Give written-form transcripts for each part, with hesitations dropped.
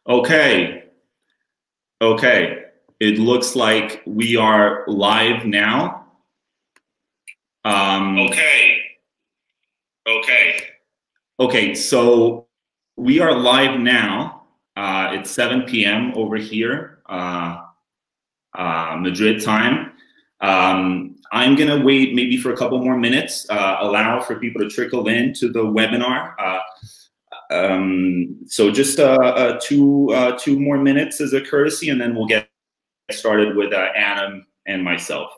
Okay. Okay. It looks like we are live now. Okay. So we are live now. It's 7 p.m. over here, Madrid time. I'm going to wait maybe for a couple more minutes, allow for people to trickle into the webinar. So just two more minutes as a courtesy, and then we'll get started with Adam and myself.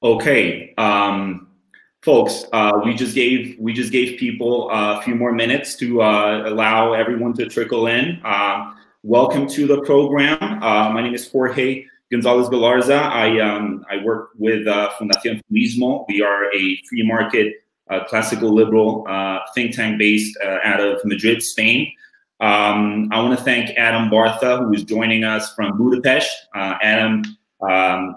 Okay, folks, we just gave people a few more minutes to allow everyone to trickle in. Welcome to the program. My name is Jorge González-Gallarza. I work with Fundación Civismo. We are a free market classical liberal think tank based out of Madrid, Spain. I want to thank Adam Bartha, who is joining us from Budapest. Adam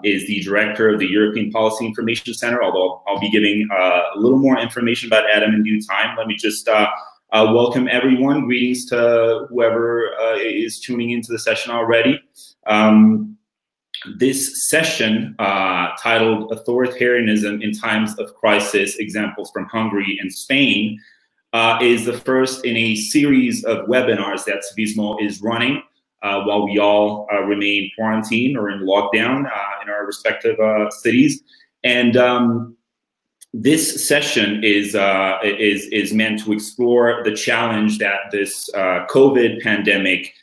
is the director of the European Policy Information Center, although I'll be giving a little more information about Adam in due time. Let me just welcome everyone. Greetings to whoever is tuning into the session already. This session, titled Authoritarianism in Times of Crisis, Examples from Hungary and Spain, is the first in a series of webinars that Civismo is running while we all remain quarantined or in lockdown in our respective cities. And this session is meant to explore the challenge that this COVID pandemic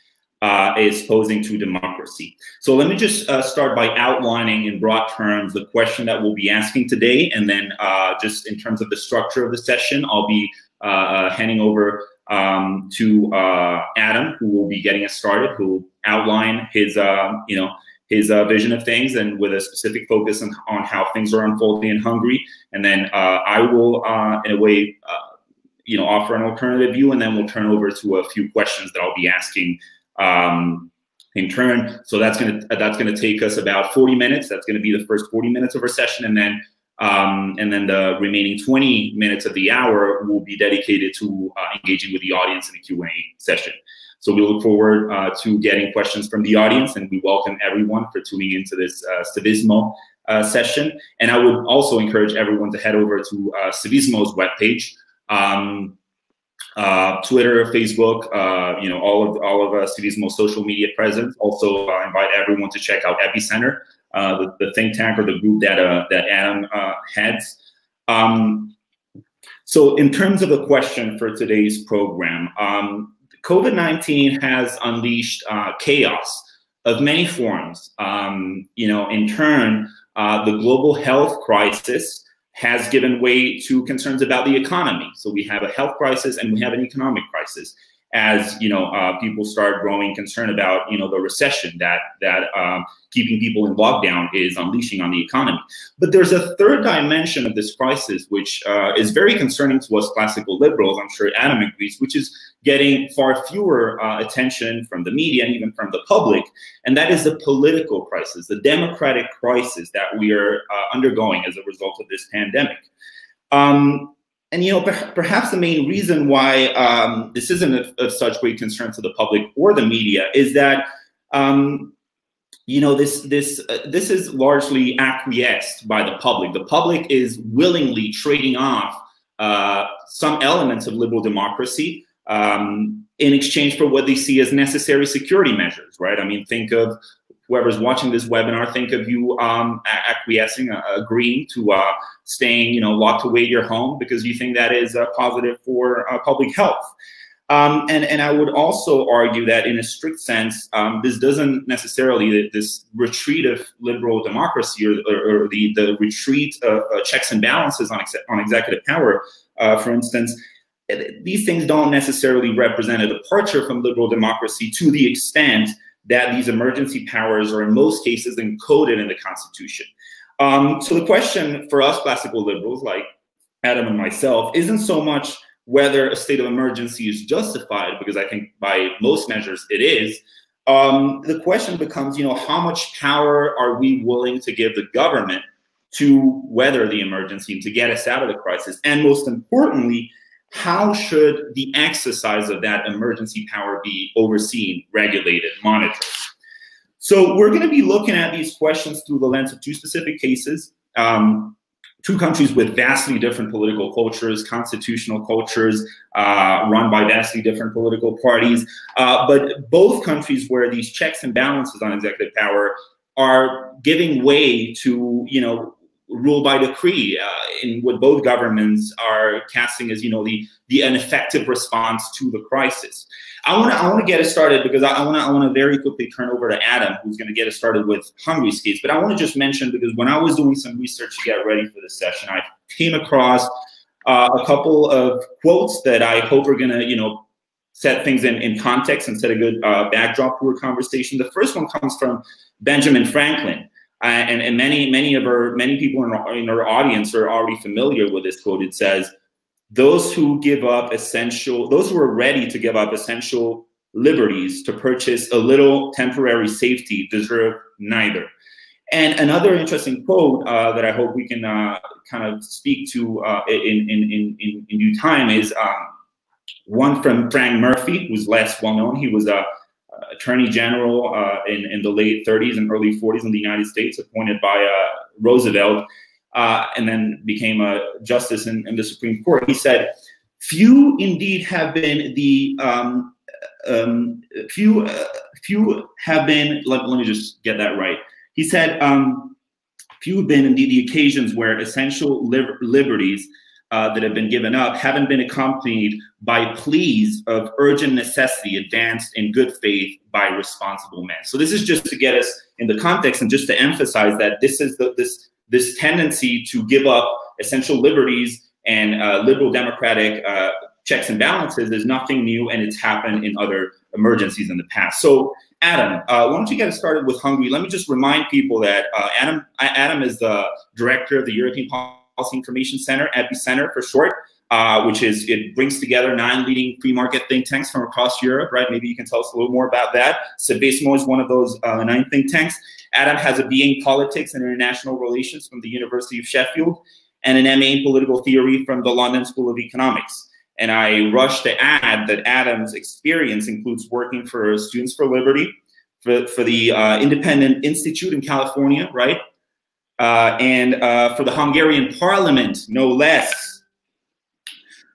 is posing to democracy. So let me just start by outlining in broad terms the question that we'll be asking today, and then just in terms of the structure of the session, I'll be handing over to Adam, who will be getting us started, who will outline his, his vision of things, and with a specific focus on how things are unfolding in Hungary. And then I will, in a way, offer an alternative view, and then we'll turn over to a few questions that I'll be asking in turn. So that's gonna take us about 40 minutes. That's gonna be the first 40 minutes of our session, and then the remaining 20 minutes of the hour will be dedicated to engaging with the audience in the Q&A session. So we look forward to getting questions from the audience, and we welcome everyone for tuning into this Civismo session. And I would also encourage everyone to head over to Civismo's webpage, Twitter, Facebook, all of Civismo's social media presence. Also invite everyone to check out Epicenter, the think tank or the group that Adam heads. So in terms of the question for today's program, COVID-19 has unleashed chaos of many forms. In turn, the global health crisis has given way to concerns about the economy. So we have a health crisis and we have an economic crisis. as people start growing concerned about the recession that keeping people in lockdown is unleashing on the economy. But there's a third dimension of this crisis, which is very concerning to us classical liberals. I'm sure Adam agrees, which is getting far fewer attention from the media and even from the public, and that is the political crisis, the democratic crisis that we are undergoing as a result of this pandemic. And perhaps the main reason why this isn't of such great concern to the public or the media is that this is largely acquiesced by the public. The public is willingly trading off some elements of liberal democracy in exchange for what they see as necessary security measures, right? I mean, think of whoever's watching this webinar, think of you acquiescing, agreeing to staying, locked away at your home because you think that is positive for public health. And I would also argue that in a strict sense, this doesn't necessarily, this retreat of liberal democracy or the retreat of checks and balances on executive power, for instance, these things don't necessarily represent a departure from liberal democracy to the extent that these emergency powers are in most cases encoded in the Constitution. So the question for us classical liberals, like Adam and myself, isn't so much whether a state of emergency is justified, because I think by most measures it is. The question becomes, how much power are we willing to give the government to weather the emergency and to get us out of the crisis? And most importantly, how should the exercise of that emergency power be overseen, regulated, monitored? So we're going to be looking at these questions through the lens of two specific cases, two countries with vastly different political cultures, constitutional cultures, run by vastly different political parties, but both countries where these checks and balances on executive power are giving way to, rule by decree, in what both governments are casting as, the ineffective response to the crisis. I want to get us started because I want to very quickly turn over to Adam, who's going to get us started with Hungary's case. But I want to just mention, because when I was doing some research to get ready for this session, I came across a couple of quotes that I hope are going to, set things in context and set a good backdrop for a conversation. The first one comes from Benjamin Franklin. And many people in our audience are already familiar with this quote. It says, those who are ready to give up essential liberties to purchase a little temporary safety deserve neither. And another interesting quote that I hope we can kind of speak to in due time is one from Frank Murphy, who's less well known. He was a Attorney General in the late 30s and early 40s in the United States, appointed by Roosevelt, and then became a justice in the Supreme Court. He said, "Few indeed have been the few have been." Let me just get that right. He said, "Few have been indeed the occasions where essential liberties that have been given up haven't been accompanied by pleas of urgent necessity advanced in good faith by responsible men." So this is just to get us in the context and just to emphasize that this is this tendency to give up essential liberties and liberal democratic checks and balances is nothing new, and it's happened in other emergencies in the past. So Adam, why don't you get us started with Hungary? Let me just remind people that Adam is the director of the European Policy Information Center, Epicenter for short, it brings together 9 leading free market think tanks from across Europe, right? Maybe you can tell us a little more about that. Civismo is one of those 9 think tanks. Adam has a BA in Politics and International Relations from the University of Sheffield and an MA in Political Theory from the London School of Economics. And I rush to add that Adam's experience includes working for Students for Liberty, for the Independent Institute in California, right? And for the Hungarian Parliament, no less.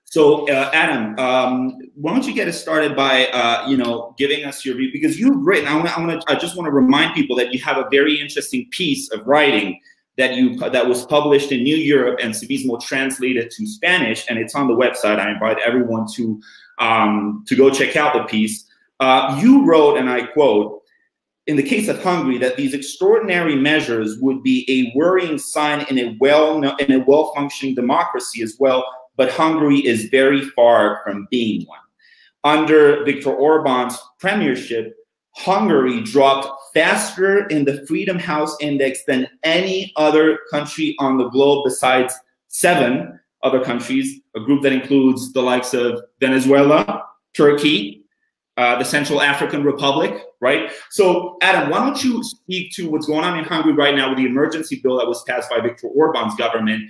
So, Adam, why don't you get us started by, giving us your view, because you've written. I just want to remind people that you have a very interesting piece of writing that was published in New Europe and Civismo translated to Spanish, and it's on the website. I invite everyone to go check out the piece. You wrote, and I quote, "In the case of Hungary, that these extraordinary measures would be a worrying sign in a well-functioning democracy as well, but Hungary is very far from being one." under Viktor Orban's premiership, Hungary dropped faster in the Freedom House Index than any other country on the globe besides 7 other countries, a group that includes the likes of Venezuela, Turkey, the Central African Republic, right? So, Adam, why don't you speak to what's going on in Hungary right now with the emergency bill that was passed by Viktor Orban's government,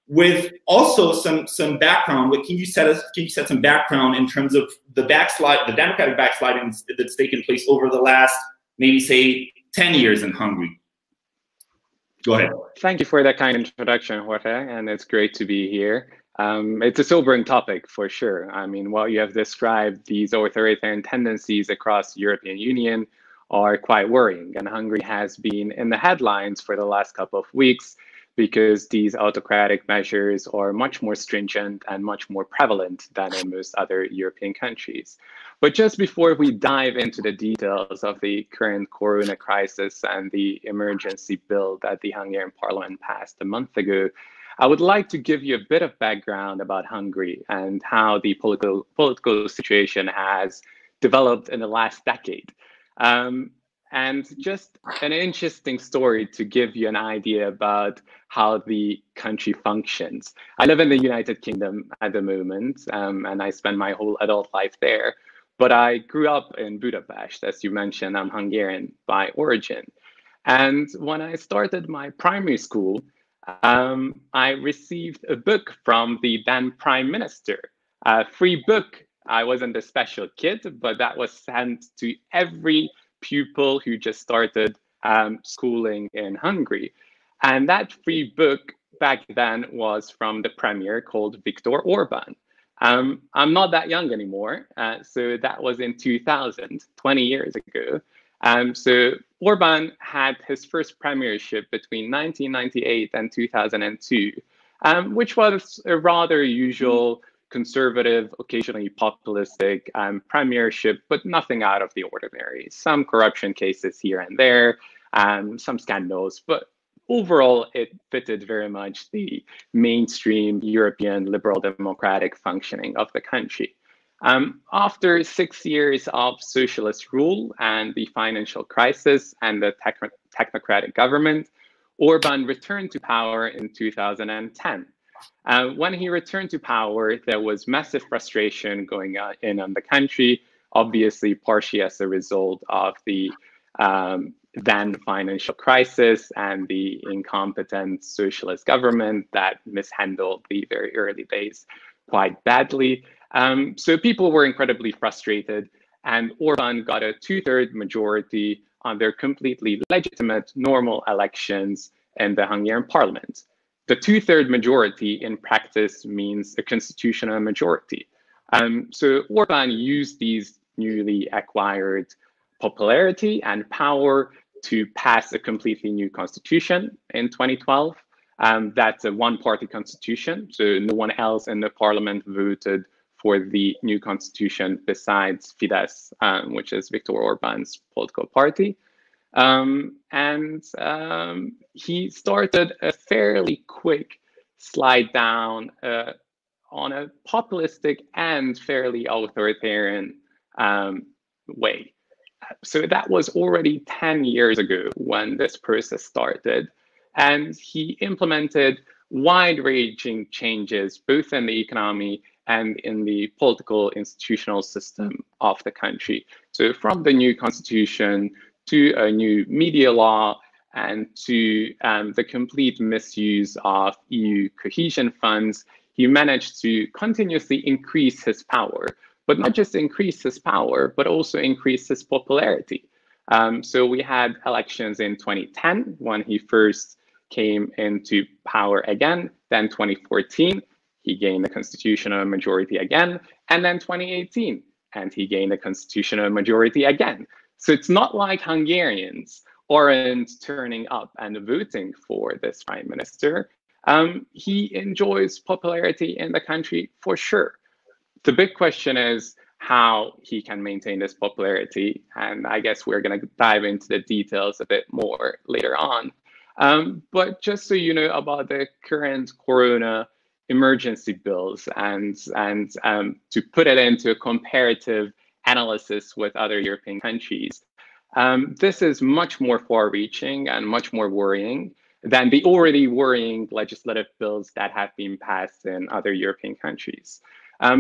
with also some background. Can you set some background in terms of the democratic backsliding that's taken place over the last, maybe say, 10 years in Hungary? Go ahead. Thank you for that kind introduction, Jorge, and it's great to be here. It's a sobering topic for sure. I mean, what you have described, these authoritarian tendencies across the European Union are quite worrying, and Hungary has been in the headlines for the last couple of weeks because these autocratic measures are much more stringent and much more prevalent than in most other European countries. But just before we dive into the details of the current corona crisis and the emergency bill that the Hungarian parliament passed a month ago, I would like to give you a bit of background about Hungary and how the political situation has developed in the last decade. And just an interesting story to give you an idea about how the country functions. I live in the United Kingdom at the moment, and I spend my whole adult life there. But I grew up in Budapest. As you mentioned, I'm Hungarian by origin. And when I started my primary school, I received a book from the then Prime Minister, a free book. I wasn't a special kid, but that was sent to every pupil who just started schooling in Hungary. And that free book back then was from the premier called Viktor Orban. I'm not that young anymore, so that was in 2000, 20 years ago. So Orban had his first premiership between 1998 and 2002, which was a rather usual conservative, occasionally populistic premiership, but nothing out of the ordinary. Some corruption cases here and there, some scandals, but overall, it fitted very much the mainstream European liberal democratic functioning of the country. After 6 years of socialist rule and the financial crisis and the technocratic government, Orban returned to power in 2010. When he returned to power, there was massive frustration going on in the country, obviously partially as a result of the then financial crisis and the incompetent socialist government that mishandled the very early days quite badly. So people were incredibly frustrated, and Orban got a 2/3 majority on their completely legitimate normal elections in the Hungarian parliament. The 2/3 majority in practice means a constitutional majority. So Orban used these newly acquired popularity and power to pass a completely new constitution in 2012. That's a one-party constitution, so no one else in the parliament voted for the new constitution besides Fidesz, which is Viktor Orban's political party. He started a fairly quick slide down on a populistic and fairly authoritarian way. So that was already 10 years ago when this process started. And he implemented wide-ranging changes, both in the economy and in the political institutional system of the country. So from the new constitution to a new media law and to the complete misuse of EU cohesion funds, he managed to continuously increase his power. But not just increase his power, but also increase his popularity. So we had elections in 2010 when he first came into power again. Then 2014, he gained a constitutional majority again. And then 2018, and he gained a constitutional majority again. So it's not like Hungarians aren't turning up and voting for this prime minister. He enjoys popularity in the country for sure. The big question is how he can maintain this popularity. And I guess we're going to dive into the details a bit more later on. But just so you know about the current corona emergency bills and to put it into a comparative analysis with other European countries. This is much more far-reaching and much more worrying than the already worrying legislative bills that have been passed in other European countries.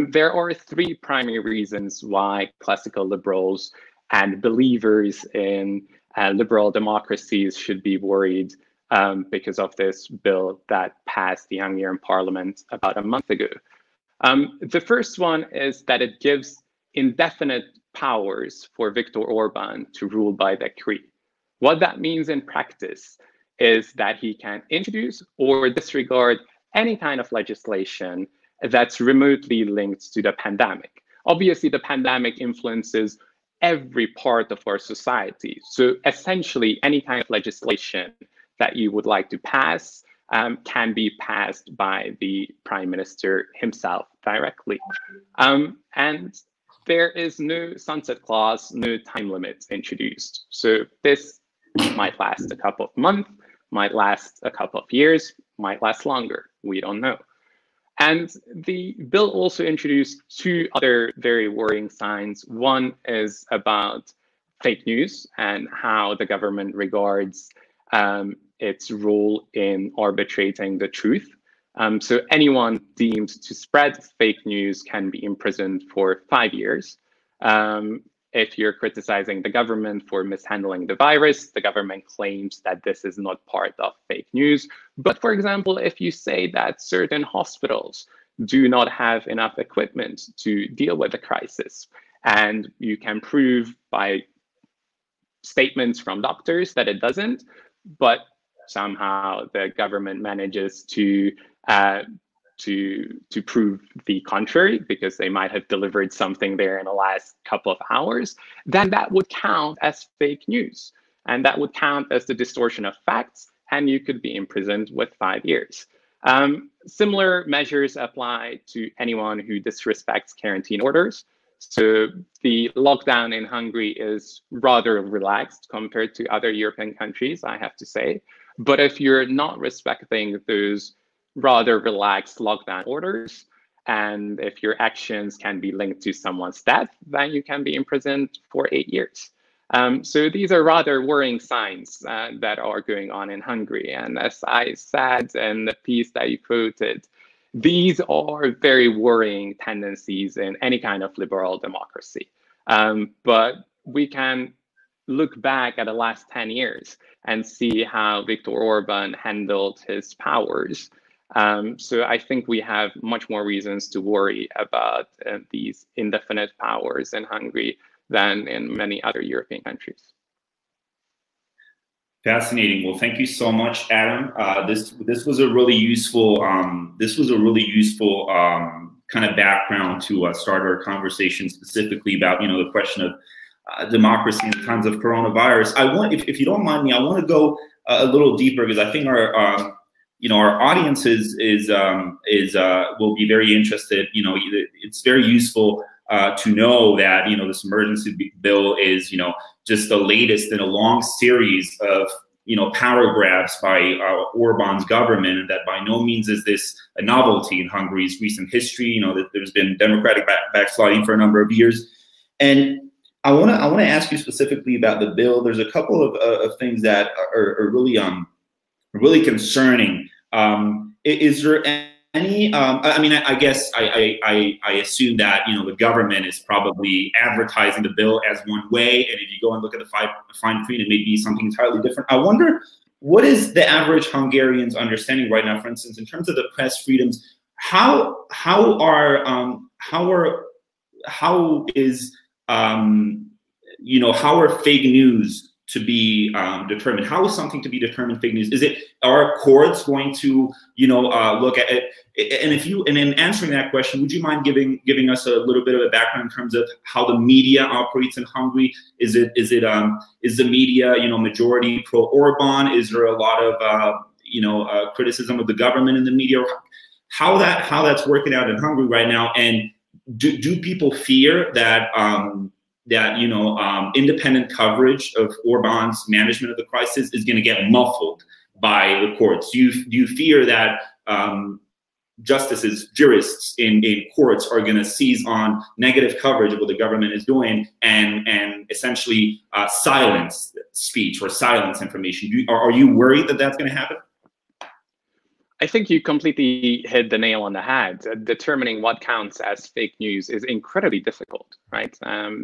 There are three primary reasons why classical liberals and believers in liberal democracies should be worried because of this bill that passed the Hungarian parliament about a month ago. The first one is that it gives indefinite powers for Viktor Orban to rule by decree. What that means in practice is that he can introduce or disregard any kind of legislation that's remotely linked to the pandemic. Obviously, the pandemic influences every part of our society. So essentially, any kind of legislation that you would like to pass can be passed by the Prime Minister himself directly. And there is no sunset clause, no time limit introduced. So this might last a couple of months, might last a couple of years, might last longer. We don't know. And the bill also introduced two other very worrying signs. One is about fake news and how the government regards its role in arbitrating the truth. So anyone deemed to spread fake news can be imprisoned for 5 years. If you're criticizing the government for mishandling the virus, the government claims that this is not part of fake news. But for example, if you say that certain hospitals do not have enough equipment to deal with the crisis, and you can prove by statements from doctors that it doesn't, but somehow the government manages to prove the contrary because they might have delivered something there in the last couple of hours, then that would count as fake news. And that would count as the distortion of facts, and you could be imprisoned with 5 years. Similar measures apply to anyone who disrespects quarantine orders. So the lockdown in Hungary is rather relaxed compared to other European countries, I have to say. But if you're not respecting those rather relaxed lockdown orders, and if your actions can be linked to someone's death, then you can be imprisoned for 8 years. So these are rather worrying signs that are going on in Hungary. And as I said in the piece that you quoted, these are very worrying tendencies in any kind of liberal democracy. But we can look back at the last 10 years and see how Viktor Orban handled his powers. So I think we have much more reasons to worry about these indefinite powers in Hungary than in many other European countries. Fascinating. Well, thank you so much, Adam. This was a really useful kind of background to start our conversation specifically about the question of democracy in times of coronavirus. I want, if you don't mind me, I want to go a little deeper because I think our audience will be very interested. It's very useful to know that this emergency bill is just the latest in a long series of power grabs by Orban's government, and that by no means is this a novelty in Hungary's recent history. That there's been democratic backsliding for a number of years, and I want to ask you specifically about the bill. There's a couple of things that are really concerning. Is there any? I mean, I guess I assume that the government is probably advertising the bill as one way, and if you go and look at the fine print, it may be something entirely different. I wonder, what is the average Hungarian's understanding right now, for instance, in terms of the press freedoms? How are fake news to be determined? How is something to be determined fake news? Are courts going to look at it? And in answering that question, would you mind giving us a little bit of a background in terms of how the media operates in Hungary? Is the media majority pro Orban? Is there a lot of criticism of the government in the media? How that's working out in Hungary right now? And do people fear that independent coverage of Orban's management of the crisis is going to get muffled by the courts? Do you fear that justices, jurists in courts are going to seize on negative coverage of what the government is doing and essentially silence speech or silence information. Are you worried that that's going to happen? I think you completely hit the nail on the head. Determining what counts as fake news is incredibly difficult, right?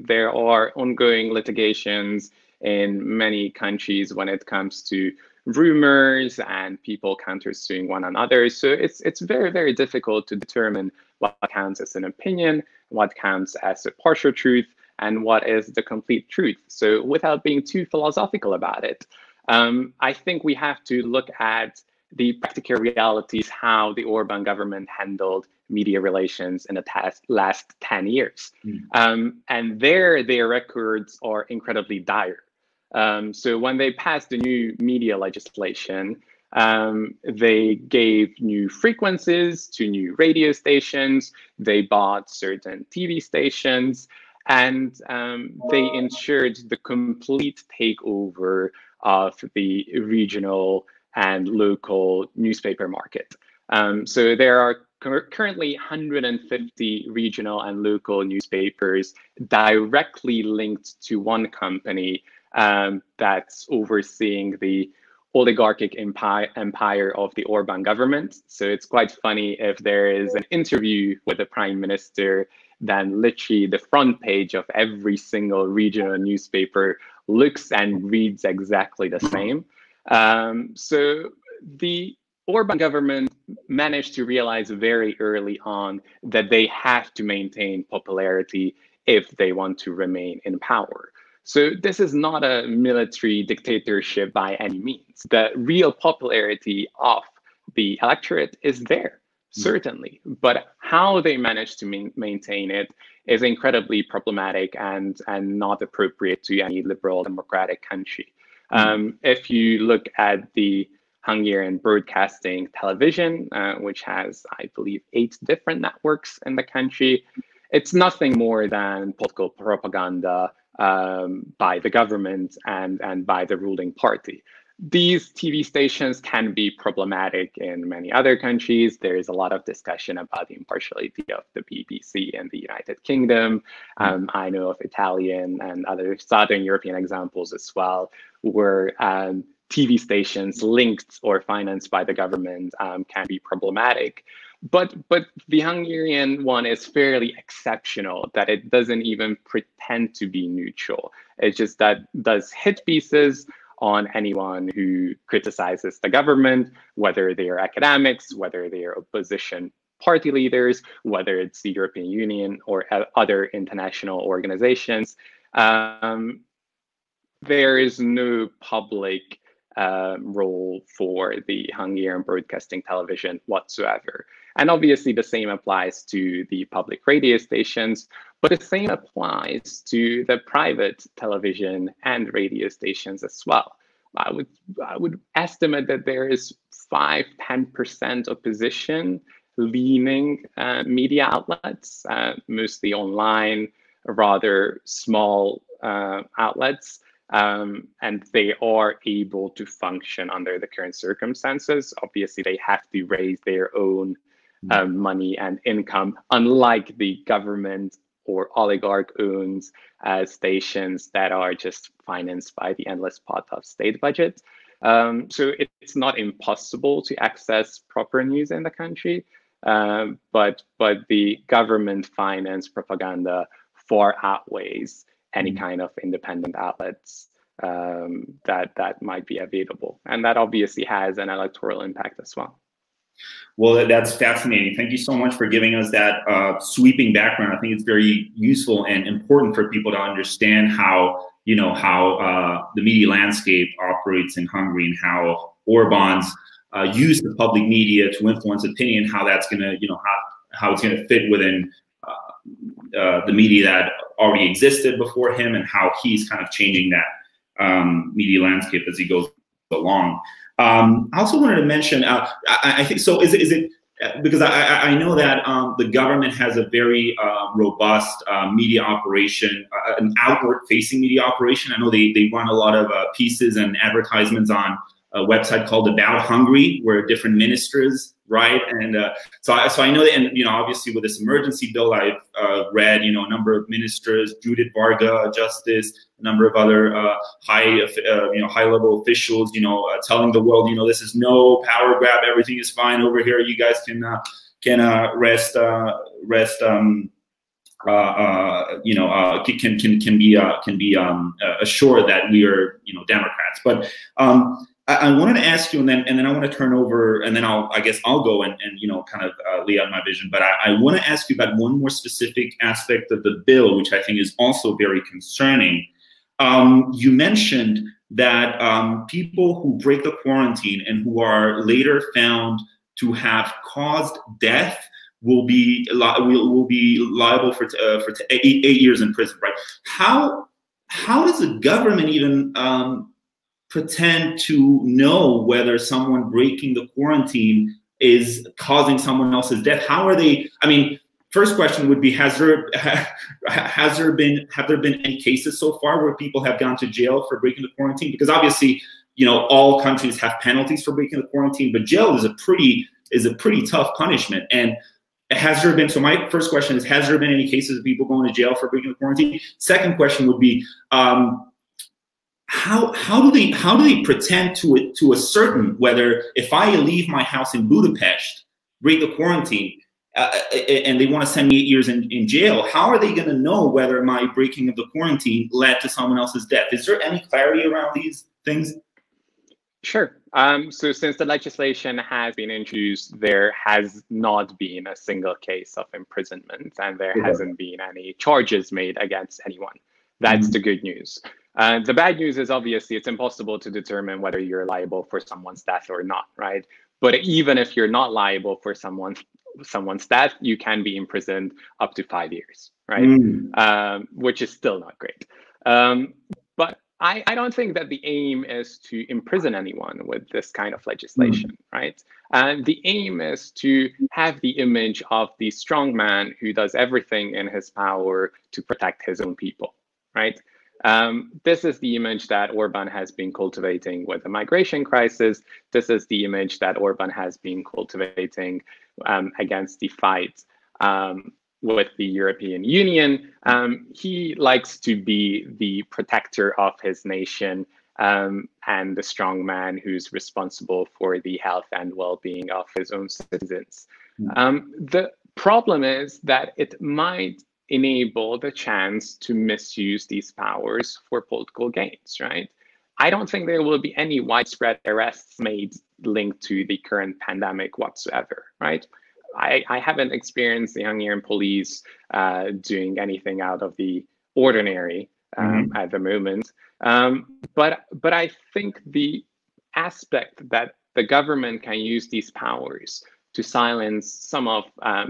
There are ongoing litigations in many countries when it comes to rumors and people countersuing one another. So it's very, very difficult to determine what counts as an opinion, what counts as a partial truth, and what is the complete truth. So without being too philosophical about it, I think we have to look at the practical realities, how the Orban government handled media relations in the last 10 years. And their records are incredibly dire. So when they passed the new media legislation, they gave new frequencies to new radio stations, they bought certain TV stations, and they ensured the complete takeover of the regional and local newspaper market. So there are currently 150 regional and local newspapers directly linked to one company that's overseeing the oligarchic empire of the Orban government. So it's quite funny if there is an interview with the prime minister, then literally the front page of every single regional newspaper looks and reads exactly the same. So the Orban government managed to realize very early on that they have to maintain popularity if they want to remain in power. So this is not a military dictatorship by any means. The real popularity of the electorate is there, certainly. But how they manage to maintain it is incredibly problematic and not appropriate to any liberal democratic country. If you look at the Hungarian broadcasting television, which has, I believe, 8 different networks in the country, it's nothing more than political propaganda by the government and by the ruling party. These TV stations can be problematic in many other countries. There is a lot of discussion about the impartiality of the BBC in the United Kingdom. I know of Italian and other Southern European examples as well, where TV stations linked or financed by the government can be problematic. But the Hungarian one is fairly exceptional, that it doesn't even pretend to be neutral. It's just that does hit pieces on anyone who criticizes the government, whether they are academics, whether they are opposition party leaders, whether it's the European Union or other international organizations. There is no public role for the Hungarian broadcasting television whatsoever. And obviously the same applies to the public radio stations, but the same applies to the private television and radio stations as well. I would estimate that there is 5–10% opposition leaning media outlets, mostly online, rather small outlets. And they are able to function under the current circumstances. Obviously, they have to raise their own money and income, unlike the government or oligarch-owned stations that are just financed by the endless pot of state budget. So it's not impossible to access proper news in the country, but the government-financed propaganda far outweighs any kind of independent outlets that might be available. And that obviously has an electoral impact as well. Well, that's fascinating. Thank you so much for giving us that sweeping background. I think it's very useful and important for people to understand how, the media landscape operates in Hungary and how Orban's use of public media to influence opinion, how that's going to, how it's going to fit within the media that already existed before him, and how he's kind of changing that media landscape as he goes along. I also wanted to mention, I think, so is it because I know that the government has a very robust media operation, an outward-facing media operation. I know they run a lot of pieces and advertisements on website called About Hungary, where different ministers write. And so I know that, and obviously with this emergency bill, I've read a number of ministers, Judith Varga, Justice, a number of other high-level officials, telling the world, this is no power grab, everything is fine over here. You guys can rest can be assured that we are Democrats. But I wanted to ask you, and then I want to turn over, and then I guess I'll go and kind of lay out my vision. But I want to ask you about one more specific aspect of the bill, which I think is also very concerning. You mentioned that people who break the quarantine and who are later found to have caused death will be liable for 8 years in prison, right? How does the government even pretend to know whether someone breaking the quarantine is causing someone else's death? How are they? I mean, first question would be: have there been any cases so far where people have gone to jail for breaking the quarantine? Because obviously, all countries have penalties for breaking the quarantine, but jail is a pretty tough punishment. And has there been? So my first question is: has there been any cases of people going to jail for breaking the quarantine? Second question would be: how do they pretend to ascertain whether if I leave my house in Budapest, break the quarantine, and they want to send me 8 years in jail, how are they going to know whether my breaking of the quarantine led to someone else's death? Is there any clarity around these things? Sure. So since the legislation has been introduced, there has not been a single case of imprisonment, and there hasn't been any charges made against anyone. That's the good news. The bad news is obviously it's impossible to determine whether you're liable for someone's death or not, right? But even if you're not liable for someone's death, you can be imprisoned up to 5 years, right? Which is still not great. But I don't think that the aim is to imprison anyone with this kind of legislation, right? The aim is to have the image of the strong man who does everything in his power to protect his own people, right? This is the image that Orban has been cultivating with the migration crisis. This is the image that Orban has been cultivating against the fight with the European Union. He likes to be the protector of his nation and the strong man who's responsible for the health and well-being of his own citizens. The problem is that it might enable the chance to misuse these powers for political gains, right? I don't think there will be any widespread arrests made linked to the current pandemic whatsoever, right? I haven't experienced the Hungarian police doing anything out of the ordinary at the moment. But I think the aspect that the government can use these powers to silence some of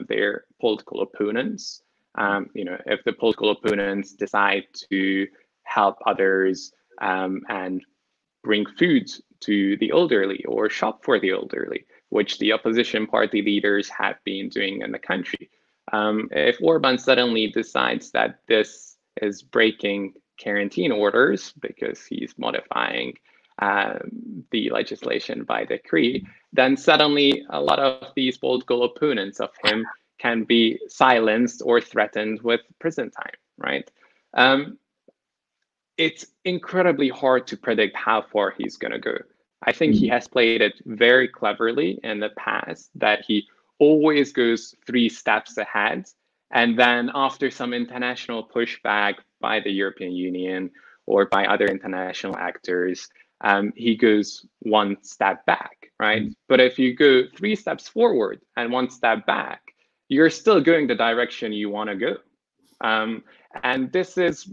their political opponents, if the political opponents decide to help others and bring food to the elderly or shop for the elderly, which the opposition party leaders have been doing in the country. If Orban suddenly decides that this is breaking quarantine orders because he's modifying the legislation by decree, then suddenly a lot of these political opponents of him can be silenced or threatened with prison time, right? It's incredibly hard to predict how far he's going to go. I think he has played it very cleverly in the past, that he always goes 3 steps ahead. And then after some international pushback by the European Union or by other international actors, he goes 1 step back, right? But if you go 3 steps forward and 1 step back, you're still going the direction you want to go. And this is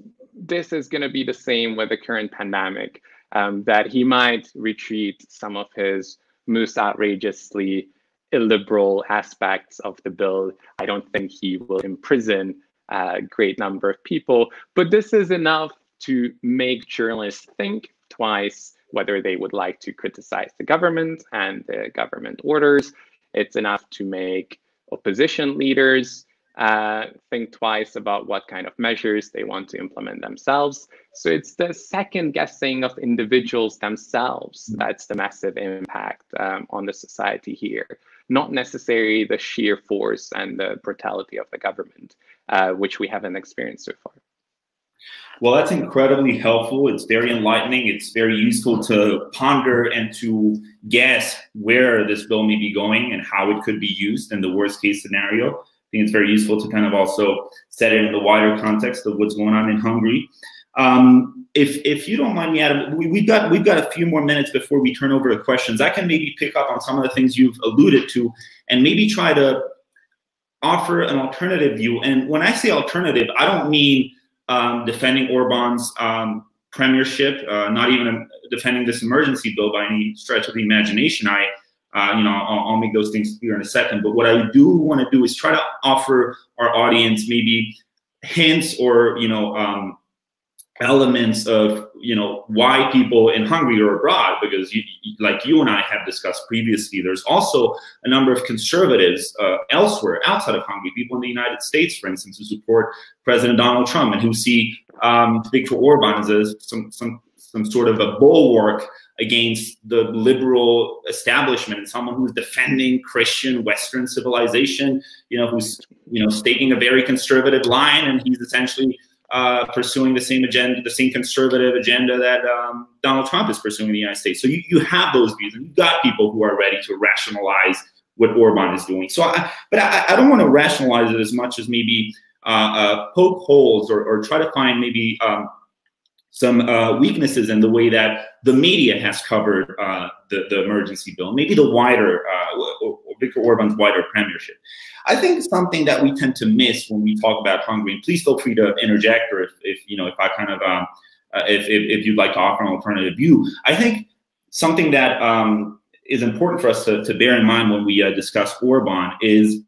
going to be the same with the current pandemic, that he might retreat some of his most outrageously illiberal aspects of the bill. I don't think he will imprison a great number of people, but this is enough to make journalists think twice whether they would like to criticize the government and the government orders. It's enough to make opposition leaders think twice about what kind of measures they want to implement themselves. So it's the second guessing of individuals themselves that's the massive impact on the society here, not necessarily the sheer force and the brutality of the government, which we haven't experienced so far. Well, that's incredibly helpful. It's very enlightening. It's very useful to ponder and to guess where this bill may be going and how it could be used in the worst case scenario. I think it's very useful to kind of also set it in the wider context of what's going on in Hungary. If you don't mind me, Adam, we've got a few more minutes before we turn over to questions. I can maybe pick up on some of the things you've alluded to and maybe try to offer an alternative view. And when I say alternative, I don't mean defending Orban's premiership, not even defending this emergency bill by any stretch of the imagination. I'll make those things clear in a second. But what I do want to do is try to offer our audience maybe hints or elements of why people in Hungary are abroad, because like you and I have discussed previously, there's also a number of conservatives elsewhere outside of Hungary, people in the United States, for instance, who support President Donald Trump and who see Viktor Orban as some sort of a bulwark against the liberal establishment and someone who's defending Christian Western civilization, who's staking a very conservative line, and he's essentially pursuing the same agenda, the same conservative agenda that Donald Trump is pursuing in the United States. So you have those views, and you've got people who are ready to rationalize what Orban is doing. So, but I don't want to rationalize it as much as maybe poke holes or try to find maybe some weaknesses in the way that the media has covered the emergency bill, maybe the wider, Viktor Orban's wider premiership. I think something that we tend to miss when we talk about Hungary, and please feel free to interject, or if I kind of if you'd like to offer an alternative view. I think something that is important for us to bear in mind when we discuss Orban is,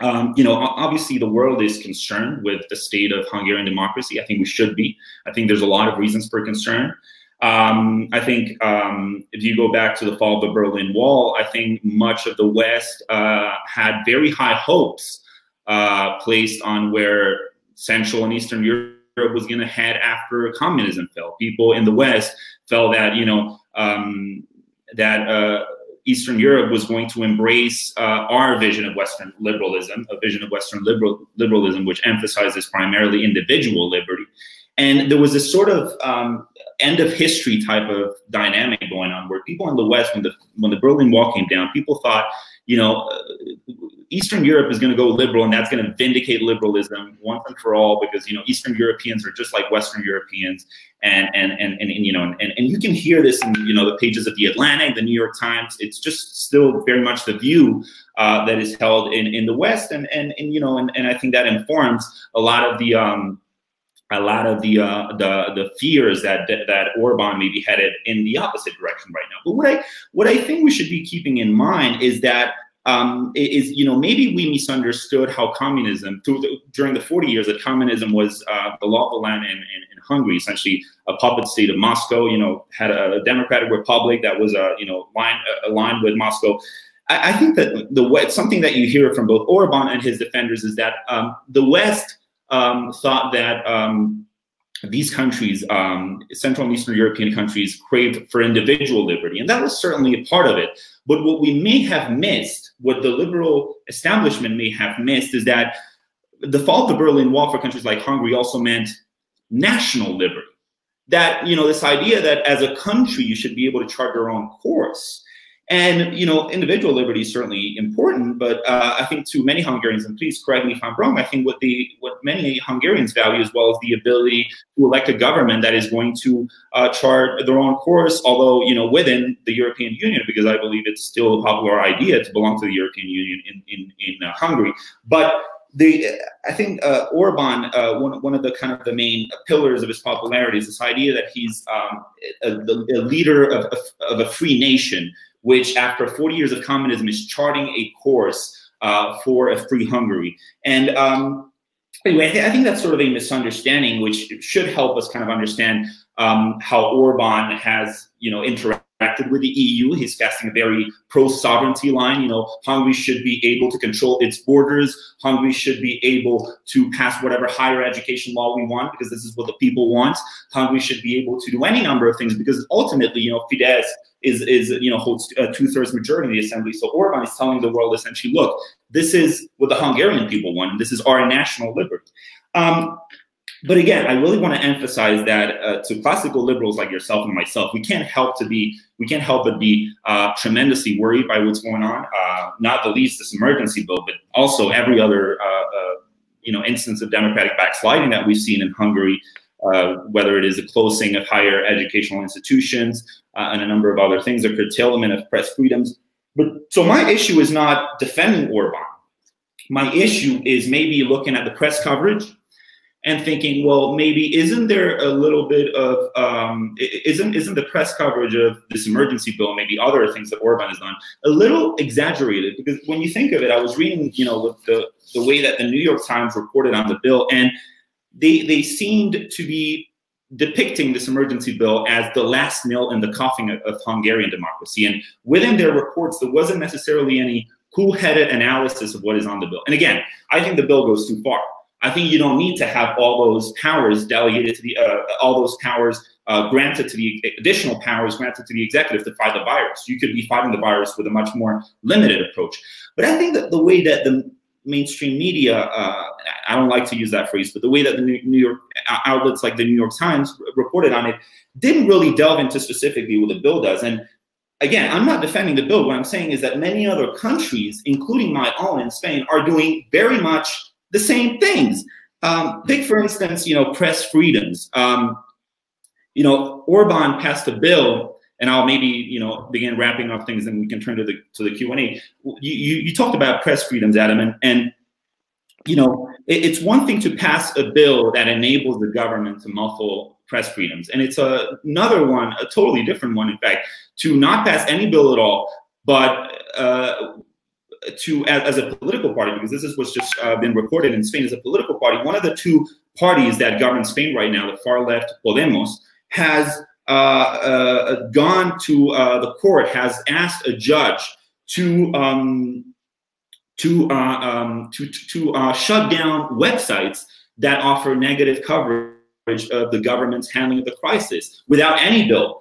obviously the world is concerned with the state of Hungarian democracy. I think we should be. I think there's a lot of reasons for concern. I think if you go back to the fall of the Berlin Wall, I think much of the West had very high hopes placed on where Central and Eastern Europe was going to head after communism fell. People in the West felt that, Eastern Europe was going to embrace our vision of Western liberalism, a vision of Western liberalism, which emphasizes primarily individual liberty. And there was this sort of end of history type of dynamic going on, where people in the West, when the Berlin Wall came down, people thought, Eastern Europe is going to go liberal, and that's going to vindicate liberalism once and for all, because Eastern Europeans are just like Western Europeans, and you can hear this in the pages of the Atlantic, the New York Times. It's just still very much the view that is held in the West, and I think that informs a lot of the fears that Orban may be headed in the opposite direction right now. But what I think we should be keeping in mind is that maybe we misunderstood how communism, during the 40 years that communism was the law of the land in Hungary, essentially a puppet state of Moscow, had a democratic republic that was aligned with Moscow. I think that something that you hear from both Orban and his defenders is that the West thought that these countries, Central and Eastern European countries, craved for individual liberty, and that was certainly a part of it. But what we may have missed, what the liberal establishment may have missed, is that the fall of the Berlin Wall for countries like Hungary also meant national liberty. That, this idea that as a country you should be able to chart your own course. And, individual liberty is certainly important, but I think to many Hungarians, and please correct me if I'm wrong, I think what many Hungarians value as well is the ability to elect a government that is going to chart their own course, although, within the European Union, because I believe it's still a popular idea to belong to the European Union in Hungary. But I think Orban, one of the main pillars of his popularity is this idea that he's a leader of a free nation, which after 40 years of communism is charting a course for a free Hungary. And anyway, I think that's sort of a misunderstanding, which should help us kind of understand how Orban has, interacted interacted with the EU. He's casting a very pro-sovereignty line. You know, Hungary should be able to control its borders. Hungary should be able to pass whatever higher education law we want, because this is what the people want. Hungary should be able to do any number of things, because ultimately, you know, Fidesz holds a 2/3 majority in the assembly. So Orban is telling the world essentially, look, this is what the Hungarian people want, and this is our national liberty. But again, I really want to emphasize that to classical liberals like yourself and myself, we can't help but be tremendously worried by what's going on. Not the least this emergency bill, but also every other instance of democratic backsliding that we've seen in Hungary, whether it is the closing of higher educational institutions and a number of other things, the curtailment of press freedoms. But so my issue is not defending Orban. My issue is maybe looking at the press coverage and thinking, well, maybe isn't there a little bit of isn't the press coverage of this emergency bill, maybe other things that Orban has done, a little exaggerated? Because when you think of it, I was reading, with the way that the New York Times reported on the bill, and they seemed to be depicting this emergency bill as the last nail in the coffin of Hungarian democracy. And within their reports, there wasn't necessarily any cool-headed analysis of what is on the bill. And again, I think the bill goes too far. I think you don't need to have all those powers delegated to the, granted to the additional powers granted to the executive to fight the virus. You could be fighting the virus with a much more limited approach. But I think that the way that the mainstream media, I don't like to use that phrase, but the way that the New York outlets like the New York Times reported on it didn't really delve into specifically what the bill does. And again, I'm not defending the bill. What I'm saying is that many other countries, including my own in Spain, are doing very much the same things. Take, for instance, press freedoms. Orban passed a bill, and I'll maybe, begin wrapping up things, and we can turn to the Q&A. You talked about press freedoms, Adam, and it's one thing to pass a bill that enables the government to muffle press freedoms, and it's another one, a totally different one, in fact, to not pass any bill at all, but as a political party, because this is what's just been reported in Spain, as a political party, one of the two parties that govern Spain right now, the far left Podemos, has gone to the court, has asked a judge to shut down websites that offer negative coverage of the government's handling of the crisis without any bill.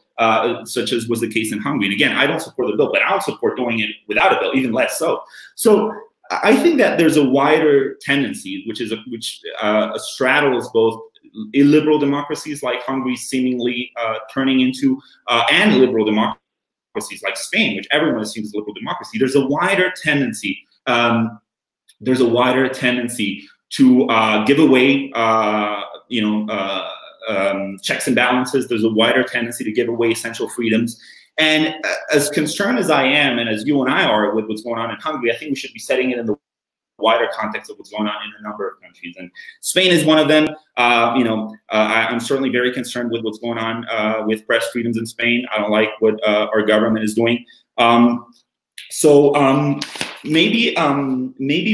Such as was the case in Hungary. And again, I don't support the bill, but I'll support doing it without a bill, even less so. So I think that there's a wider tendency, which straddles both illiberal democracies like Hungary seemingly turning into, and liberal democracies like Spain, which everyone assumes is a liberal democracy. There's a wider tendency. To give away, checks and balances. There's a wider tendency to give away essential freedoms. And as concerned as I am, and as you and I are with what's going on in Hungary, I think we should be setting it in the wider context of what's going on in a number of countries. And Spain is one of them. I'm certainly very concerned with what's going on with press freedoms in Spain. I don't like what our government is doing. Maybe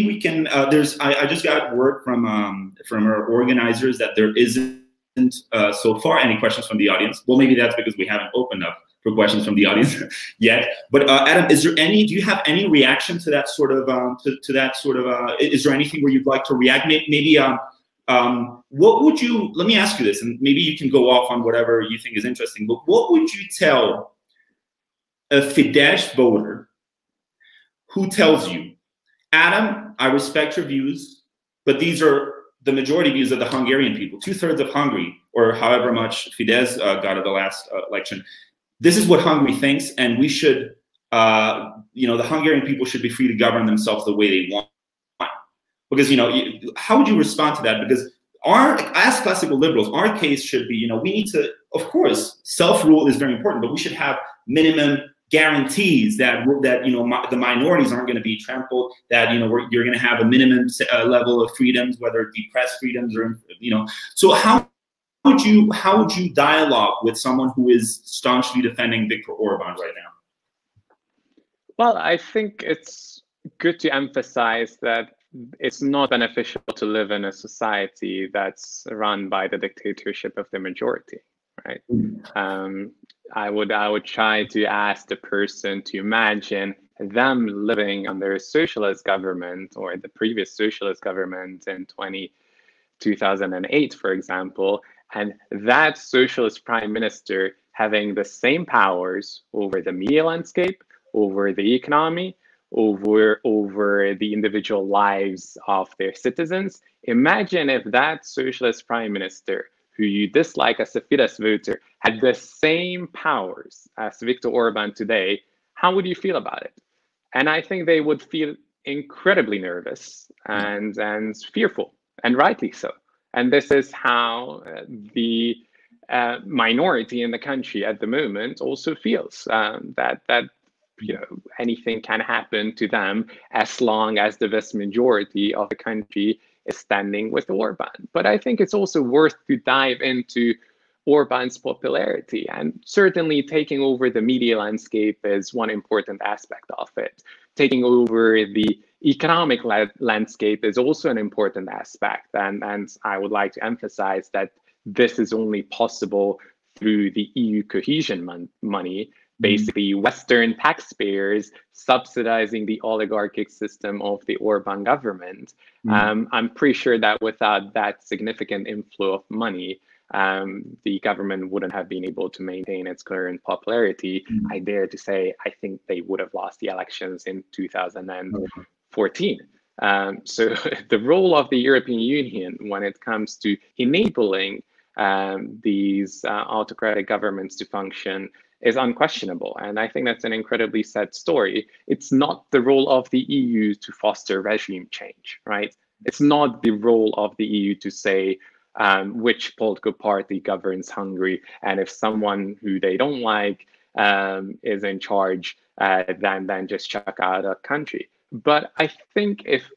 we can. I just got word from our organizers that there isn't so far any questions from the audience. Well, maybe that's because we haven't opened up for questions from the audience yet. But Adam, do you have any reaction to that sort of is there anything where you'd like to react? Maybe what would you, let me ask you this, and maybe you can go off on whatever you think is interesting, but what would you tell a Fidesz voter who tells you, Adam, I respect your views, but these are the majority views of the Hungarian people, 2/3 of Hungary, or however much Fidesz got at the last election. This is what Hungary thinks, and we should, the Hungarian people should be free to govern themselves the way they want. Because, how would you respond to that? Because as classical liberals, our case should be, we need to, of course, self-rule is very important, but we should have minimum guarantees that the minorities aren't going to be trampled, that you're going to have a minimum level of freedoms, whether it be press freedoms or So how would you dialogue with someone who is staunchly defending Viktor Orban right now? Well, I think it's good to emphasize that it's not beneficial to live in a society that's run by the dictatorship of the majority, right? I would try to ask the person to imagine them living under a socialist government or the previous socialist government in 2008, for example, and that socialist prime minister having the same powers over the media landscape, over the economy, over the individual lives of their citizens. Imagine if that socialist prime minister, who you dislike as a Fidesz voter, had the same powers as Viktor Orban today. How would you feel about it? And I think they would feel incredibly nervous and fearful, and rightly so. And this is how the minority in the country at the moment also feels, that anything can happen to them as long as the vast majority of the country is standing with Orban. But I think it's also worth to dive into Orban's popularity, and certainly taking over the media landscape is one important aspect of it. Taking over the economic landscape is also an important aspect, and I would like to emphasize that this is only possible through the EU cohesion money, basically Western taxpayers subsidizing the oligarchic system of the Orban government. I'm pretty sure that without that significant inflow of money, the government wouldn't have been able to maintain its current popularity. I dare to say, I think they would have lost the elections in 2014. So the role of the European Union when it comes to enabling these autocratic governments to function is unquestionable. And I think that's an incredibly sad story. It's not the role of the EU to foster regime change, right? It's not the role of the EU to say which political party governs Hungary, and if someone who they don't like is in charge, then just chuck out a country. But I think if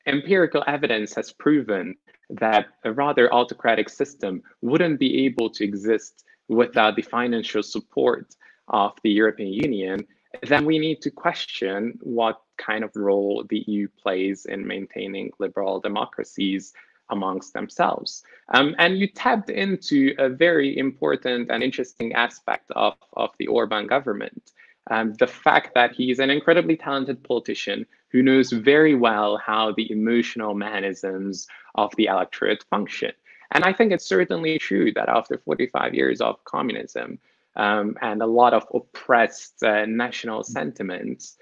empirical evidence has proven that a rather autocratic system wouldn't be able to exist without the financial support of the European Union, then we need to question what kind of role the EU plays in maintaining liberal democracies amongst themselves. And you tapped into a very important and interesting aspect of the Orban government. The fact that he's an incredibly talented politician who knows very well how the emotional mechanisms of the electorate function. And I think it's certainly true that after 45 years of communism and a lot of oppressed national sentiments,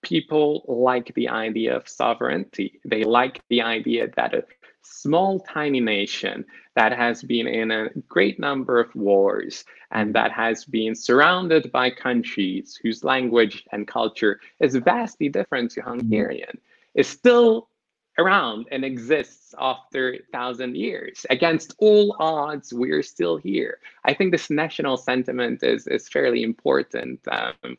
people like the idea of sovereignty. They like the idea that a small, tiny nation that has been in a great number of wars and that has been surrounded by countries whose language and culture is vastly different to Hungarian is still around and exists after 1,000 years. Against all odds, we're still here. I think this national sentiment is fairly important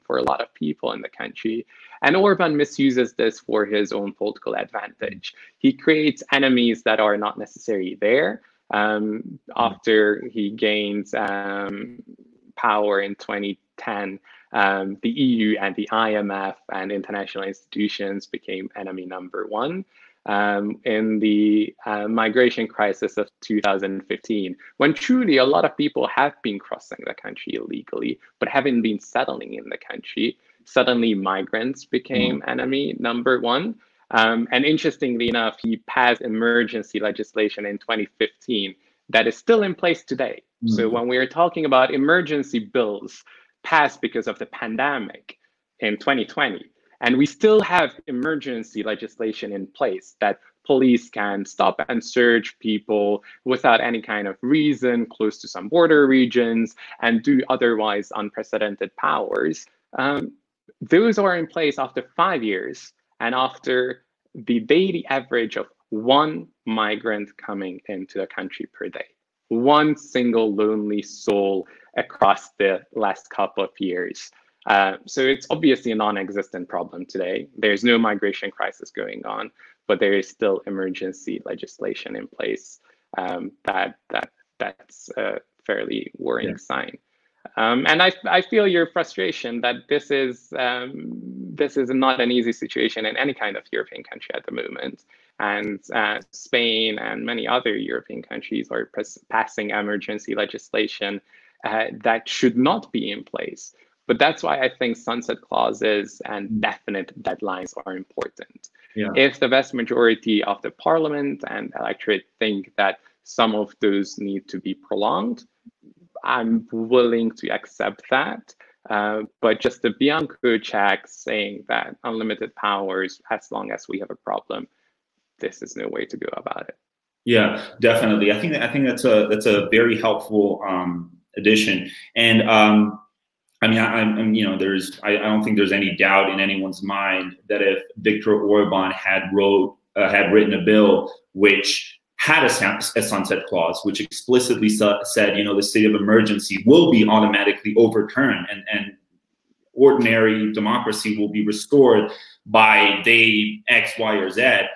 for a lot of people in the country. And Orban misuses this for his own political advantage. He creates enemies that are not necessarily there. After he gains power in 2010, the EU and the IMF and international institutions became enemy number one. In the migration crisis of 2015, when truly a lot of people have been crossing the country illegally, but haven't been settling in the country, suddenly migrants became enemy number one. And interestingly enough, he passed emergency legislation in 2015 that is still in place today. So when we're talking about emergency bills passed because of the pandemic in 2020, and we still have emergency legislation in place that police can stop and search people without any kind of reason close to some border regions and do otherwise unprecedented powers. Those are in place after 5 years and after the daily average of one migrant coming into the country per day. One single lonely soul across the last couple of years. So it's obviously a non-existent problem today. There's no migration crisis going on, but there is still emergency legislation in place. That's a fairly worrying sign. And I feel your frustration that this is not an easy situation in any kind of European country at the moment. And Spain and many other European countries are passing emergency legislation that should not be in place. But that's why I think sunset clauses and definite deadlines are important. Yeah. If the vast majority of the parliament and electorate think that some of those need to be prolonged, I'm willing to accept that. But just the Bianco check saying that unlimited powers, as long as we have a problem, this is no way to go about it. Yeah, definitely. I think that's a very helpful addition. And I mean, I don't think there's any doubt in anyone's mind that if Viktor Orban had written a bill which had a sunset clause, which explicitly said, the state of emergency will be automatically overturned and ordinary democracy will be restored by day X, Y, or Z,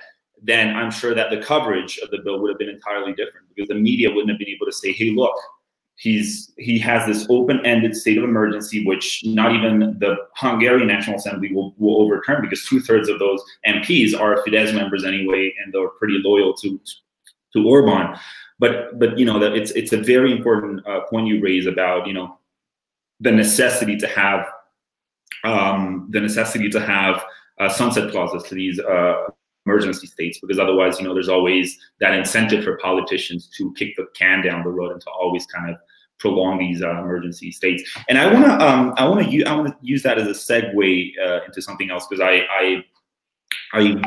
then I'm sure that the coverage of the bill would have been entirely different, because the media wouldn't have been able to say, hey, look, he has this open-ended state of emergency, which not even the Hungarian National Assembly will overturn, because 2/3 of those MPs are Fidesz members anyway, and they're pretty loyal to Orban. But that it's a very important point you raise about the necessity to have sunset clauses to these emergency states, because otherwise there's always that incentive for politicians to kick the can down the road and to always kind of prolong these emergency states. And I want to use that as a segue into something else, because I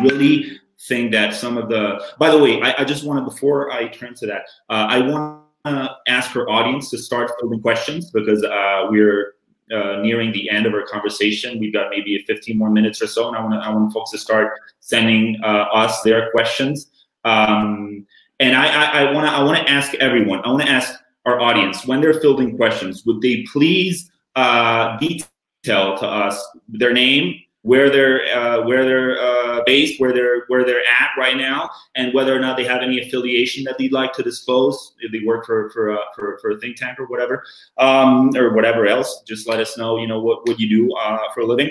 really think that some of the, by the way, I just want to, before I turn to that, I want to ask our audience to start fielding questions, because we're nearing the end of our conversation. We've got maybe 15 more minutes or so, and I want folks to start sending us their questions. And I want to ask everyone. I want to ask our audience, when they're fielding questions, would they please detail to us their name, where they're based, where they're at right now, and whether or not they have any affiliation that they'd like to disclose, if they work for a think tank or whatever, or whatever else. Just let us know, what you do for a living.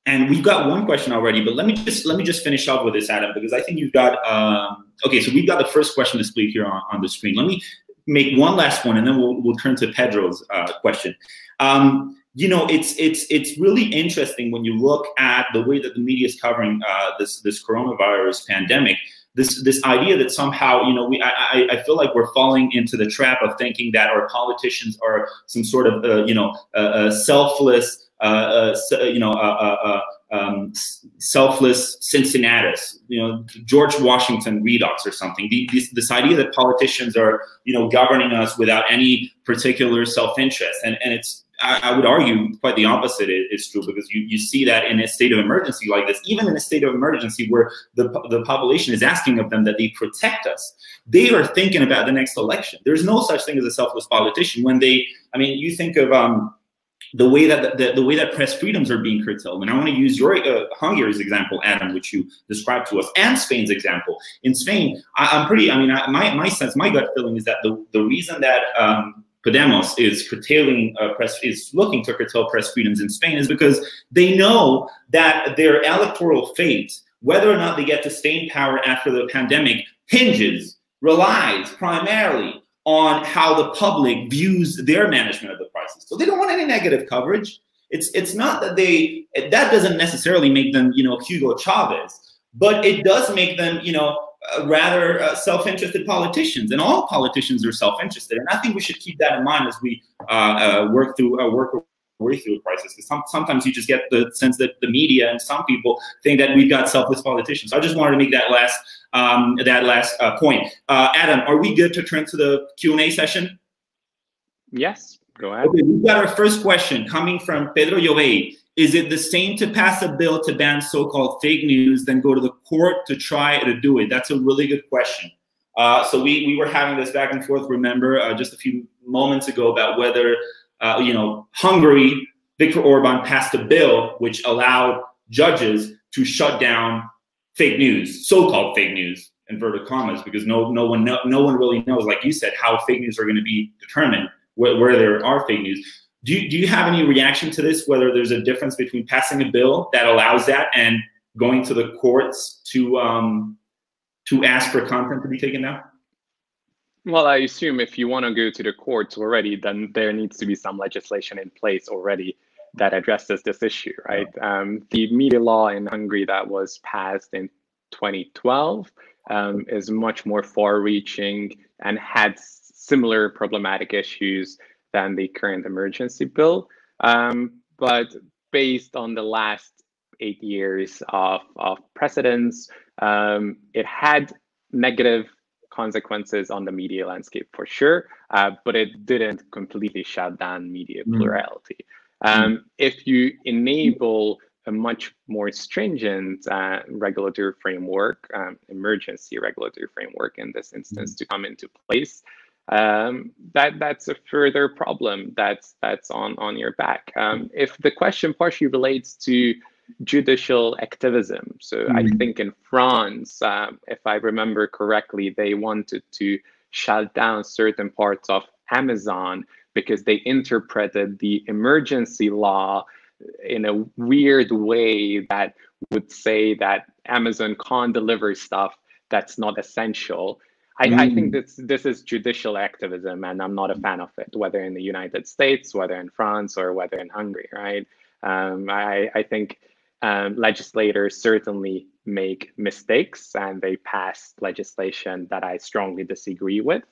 And we've got one question already, but let me just finish off with this, Adam, because I think you've got okay. So we've got the first question displayed here on the screen. Let me make one last one, and then we'll turn to Pedro's question. It's really interesting when you look at the way that the media is covering this coronavirus pandemic. This idea that somehow, I feel like we're falling into the trap of thinking that our politicians are some sort of selfless, selfless Cincinnatus, George Washington Redux or something. This idea that politicians are, governing us without any particular self-interest, and it's, I would argue quite the opposite is true, because you see that in a state of emergency like this, even in a state of emergency where the population is asking of them that they protect us, they are thinking about the next election. There's no such thing as a selfless politician when you think of the way that press freedoms are being curtailed. And I want to use your Hungary's example, Adam, which you described to us, and Spain's example. In Spain, my sense, my gut feeling is that the reason that Podemos is looking to curtail press freedoms in Spain is because they know that their electoral fate, whether or not they get to stay in power after the pandemic, relies primarily on how the public views their management of the crisis. So they don't want any negative coverage. It's not that that doesn't necessarily make them, Hugo Chavez, but it does make them, rather self-interested politicians, and all politicians are self-interested. And I think we should keep that in mind as we work our way through a crisis. Because sometimes you just get the sense that the media and some people think that we've got selfless politicians. So I just wanted to make that last point. Adam, are we good to turn to the Q&A session? Yes, go ahead. Okay, we've got our first question coming from Pedro Jovey. Is it the same to pass a bill to ban so-called fake news than go to the court to try to do it? That's a really good question. So we were having this back and forth, remember, just a few moments ago about whether, Hungary, Viktor Orban passed a bill which allowed judges to shut down fake news, so-called fake news, inverted commas, because no one really knows, like you said, how fake news are going to be determined, where there are fake news. Do you have any reaction to this, whether there's a difference between passing a bill that allows that and going to the courts to ask for content to be taken down? Well, I assume if you want to go to the courts already, then there needs to be some legislation in place already that addresses this issue, right? The media law in Hungary that was passed in 2012 is much more far-reaching and had similar problematic issues than the current emergency bill. But based on the last 8 years of precedents, it had negative consequences on the media landscape for sure, but it didn't completely shut down media plurality. If you enable a much more stringent regulatory framework, emergency regulatory framework in this instance, to come into place, that's a further problem that's on your back. If the question partially relates to judicial activism, so I think in France, if I remember correctly, they wanted to shut down certain parts of Amazon because they interpreted the emergency law in a weird way that would say that Amazon can't deliver stuff that's not essential. I think this is judicial activism, and I'm not a fan of it, whether in the United States, whether in France, or whether in Hungary, right? I think legislators certainly make mistakes, and they pass legislation that I strongly disagree with.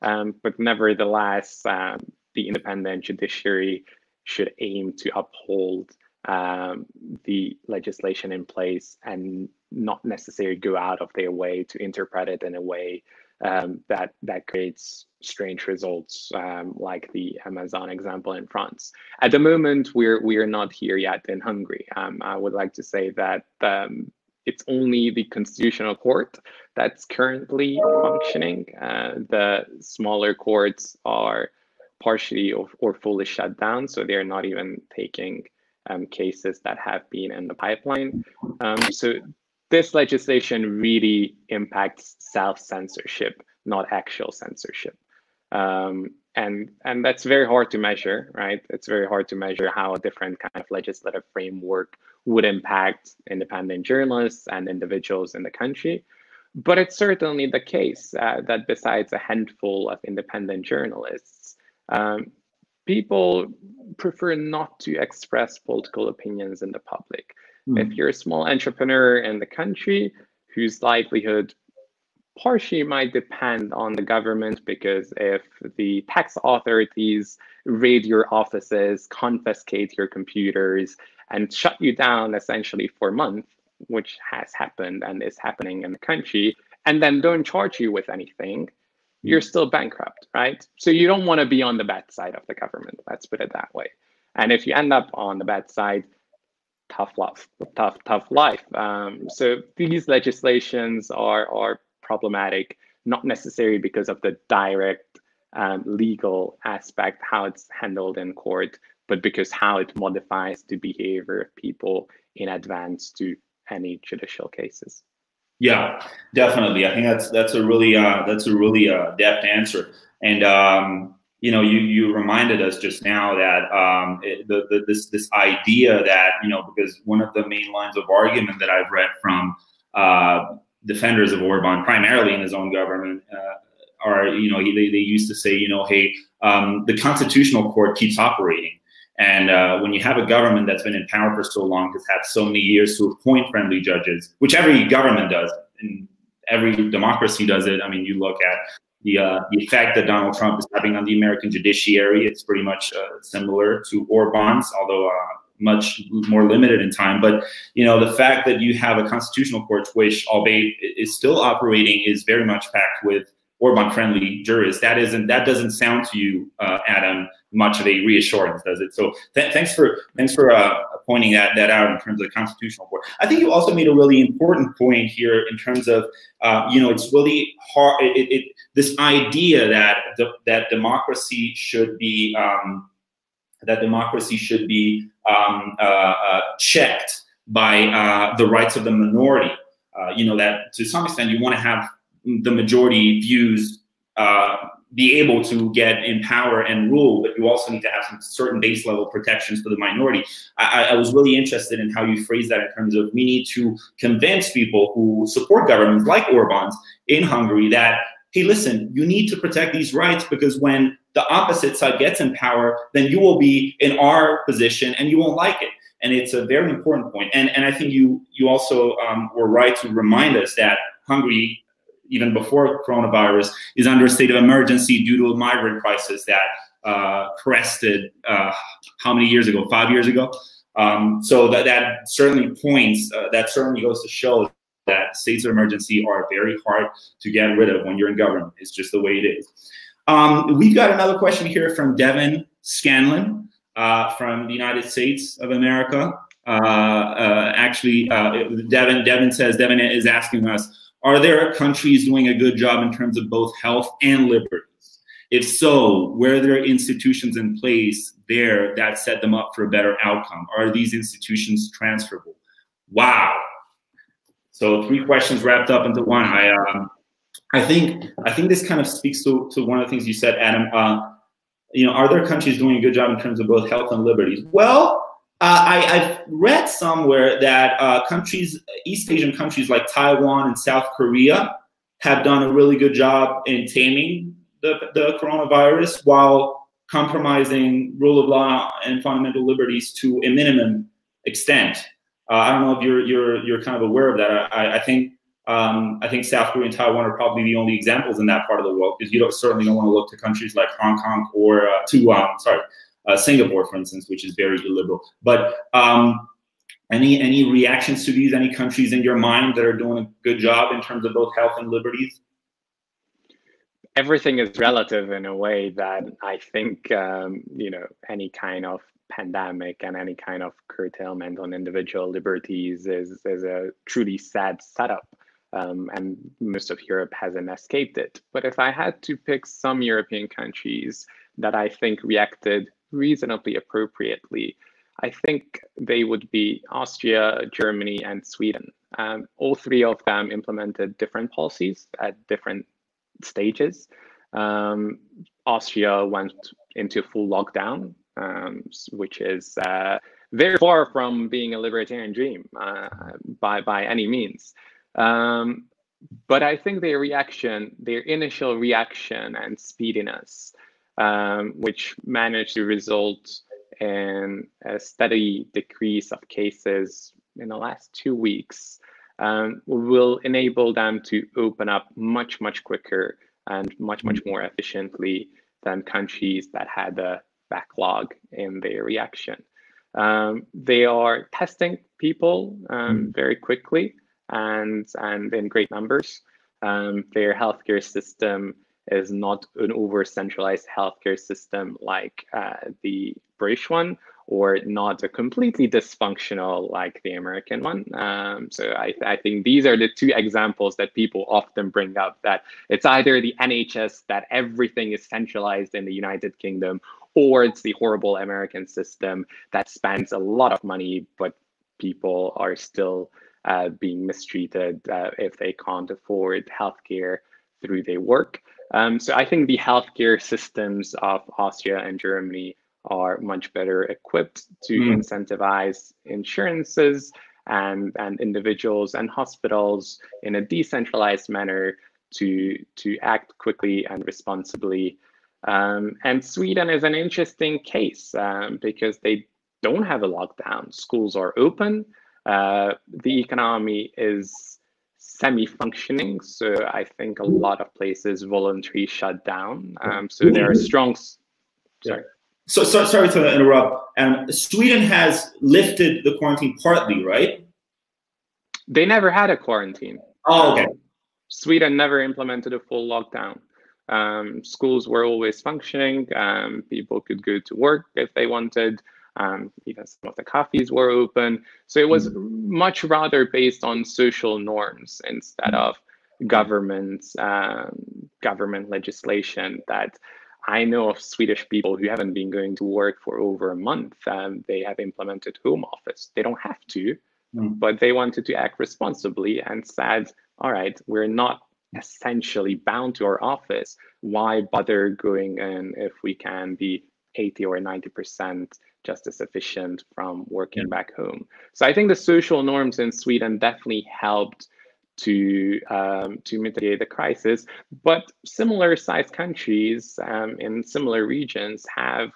But nevertheless, the independent judiciary should aim to uphold the legislation in place and not necessarily go out of their way to interpret it in a way that creates strange results, like the Amazon example in France. At the moment, we're not here yet in Hungary. I would like to say that it's only the Constitutional Court that's currently functioning. The smaller courts are partially or fully shut down, so they're not even taking cases that have been in the pipeline. So this legislation really impacts self-censorship, not actual censorship. And that's very hard to measure, right? It's very hard to measure how a different kind of legislative framework would impact independent journalists and individuals in the country. But it's certainly the case that besides a handful of independent journalists, people prefer not to express political opinions in the public. If you're a small entrepreneur in the country whose livelihood partially might depend on the government, because if the tax authorities raid your offices, confiscate your computers, and shut you down essentially for a month, which has happened and is happening in the country, and then don't charge you with anything, you're still bankrupt, right? So you don't want to be on the bad side of the government, let's put it that way. And if you end up on the bad side, tough life. So these legislations are problematic, not necessarily because of the direct legal aspect, how it's handled in court, but because how it modifies the behavior of people in advance to any judicial cases. Yeah, definitely. I think that's a really depth answer. And you know, you reminded us just now that this idea that, you know, because one of the main lines of argument that I've read from defenders of Orban, primarily in his own government, are, you know, they used to say, you know, hey, the Constitutional Court keeps operating. And when you have a government that's been in power for so long, has had so many years to appoint friendly judges, which every government does, and every democracy does it. I mean, you look at the effect that Donald Trump is having on the American judiciary. It's pretty much similar to Orban's, although much more limited in time. But, you know, the fact that you have a constitutional court, which, albeit is still operating, is very much packed with Orban-friendly jurists. That doesn't sound to you, Adam, much of a reassurance, does it? So thanks for pointing that out in terms of the constitutional court. I think you also made a really important point here in terms of you know, it's really hard. This idea that that democracy should be checked by the rights of the minority. You know, that to some extent you want to have the majority views be able to get in power and rule, but you also need to have some certain base level protections for the minority. I was really interested in how you phrase that in terms of we need to convince people who support governments like Orban's in Hungary that, hey, listen, you need to protect these rights, because when the opposite side gets in power, then you will be in our position and you won't like it. And it's a very important point. And I think you also were right to remind us that Hungary, even before coronavirus, is under a state of emergency due to a migrant crisis that crested how many years ago? 5 years ago. So that certainly points, that certainly goes to show that states of emergency are very hard to get rid of when you're in government. It's just the way it is. We've got another question here from Devin Scanlon from the United States of America. Devin says, Devin is asking us, are there countries doing a good job in terms of both health and liberties? If so, were there institutions in place there that set them up for a better outcome? Are these institutions transferable? Wow. So 3 questions wrapped up into one. I think this kind of speaks to one of the things you said, Adam. Are there countries doing a good job in terms of both health and liberties? Well, I've read somewhere that East Asian countries like Taiwan and South Korea have done a really good job in taming the coronavirus while compromising rule of law and fundamental liberties to a minimum extent. I don't know if you're kind of aware of that. I think South Korea and Taiwan are probably the only examples in that part of the world, because you certainly don't want to look to countries like Hong Kong or Singapore, for instance, which is very illiberal. But any reactions to these? Any countries in your mind that are doing a good job in terms of both health and liberties? Everything is relative in a way that I think any kind of pandemic and any kind of curtailment on individual liberties is a truly sad setup. And most of Europe hasn't escaped it. But if I had to pick some European countries that I think reacted reasonably appropriately, I think they would be Austria, Germany, and Sweden. All 3 of them implemented different policies at different stages. Austria went into full lockdown, which is very far from being a libertarian dream by any means. But I think their initial reaction and speediness, which managed to result in a steady decrease of cases in the last 2 weeks, will enable them to open up much, much quicker and much, much more efficiently than countries that had a backlog in their reaction. They are testing people very quickly and in great numbers. Their healthcare system is not an over-centralized healthcare system like the British one, or not a completely dysfunctional like the American one. So I think these are the 2 examples that people often bring up, that it's either the NHS, that everything is centralized in the United Kingdom, or it's the horrible American system that spends a lot of money, but people are still being mistreated if they can't afford healthcare through their work. So I think the healthcare systems of Austria and Germany are much better equipped to incentivize insurances and individuals and hospitals in a decentralized manner to act quickly and responsibly. And Sweden is an interesting case because they don't have a lockdown. Schools are open. The economy is semi-functioning. So I think a lot of places voluntarily shut down. So there are strong, sorry. So sorry to interrupt. Sweden has lifted the quarantine partly, right? They never had a quarantine. Oh, okay. Sweden never implemented a full lockdown. Schools were always functioning. People could go to work if they wanted. Even some of the cafes were open. So it was much rather based on social norms instead of government legislation. That I know of Swedish people who haven't been going to work for over a month. They have implemented home office. They don't have to, but they wanted to act responsibly and said, all right, we're not essentially bound to our office, why bother going in if we can be 80 or 90% just as efficient from working back home? So I think the social norms in Sweden definitely helped to mitigate the crisis, but similar sized countries in similar regions have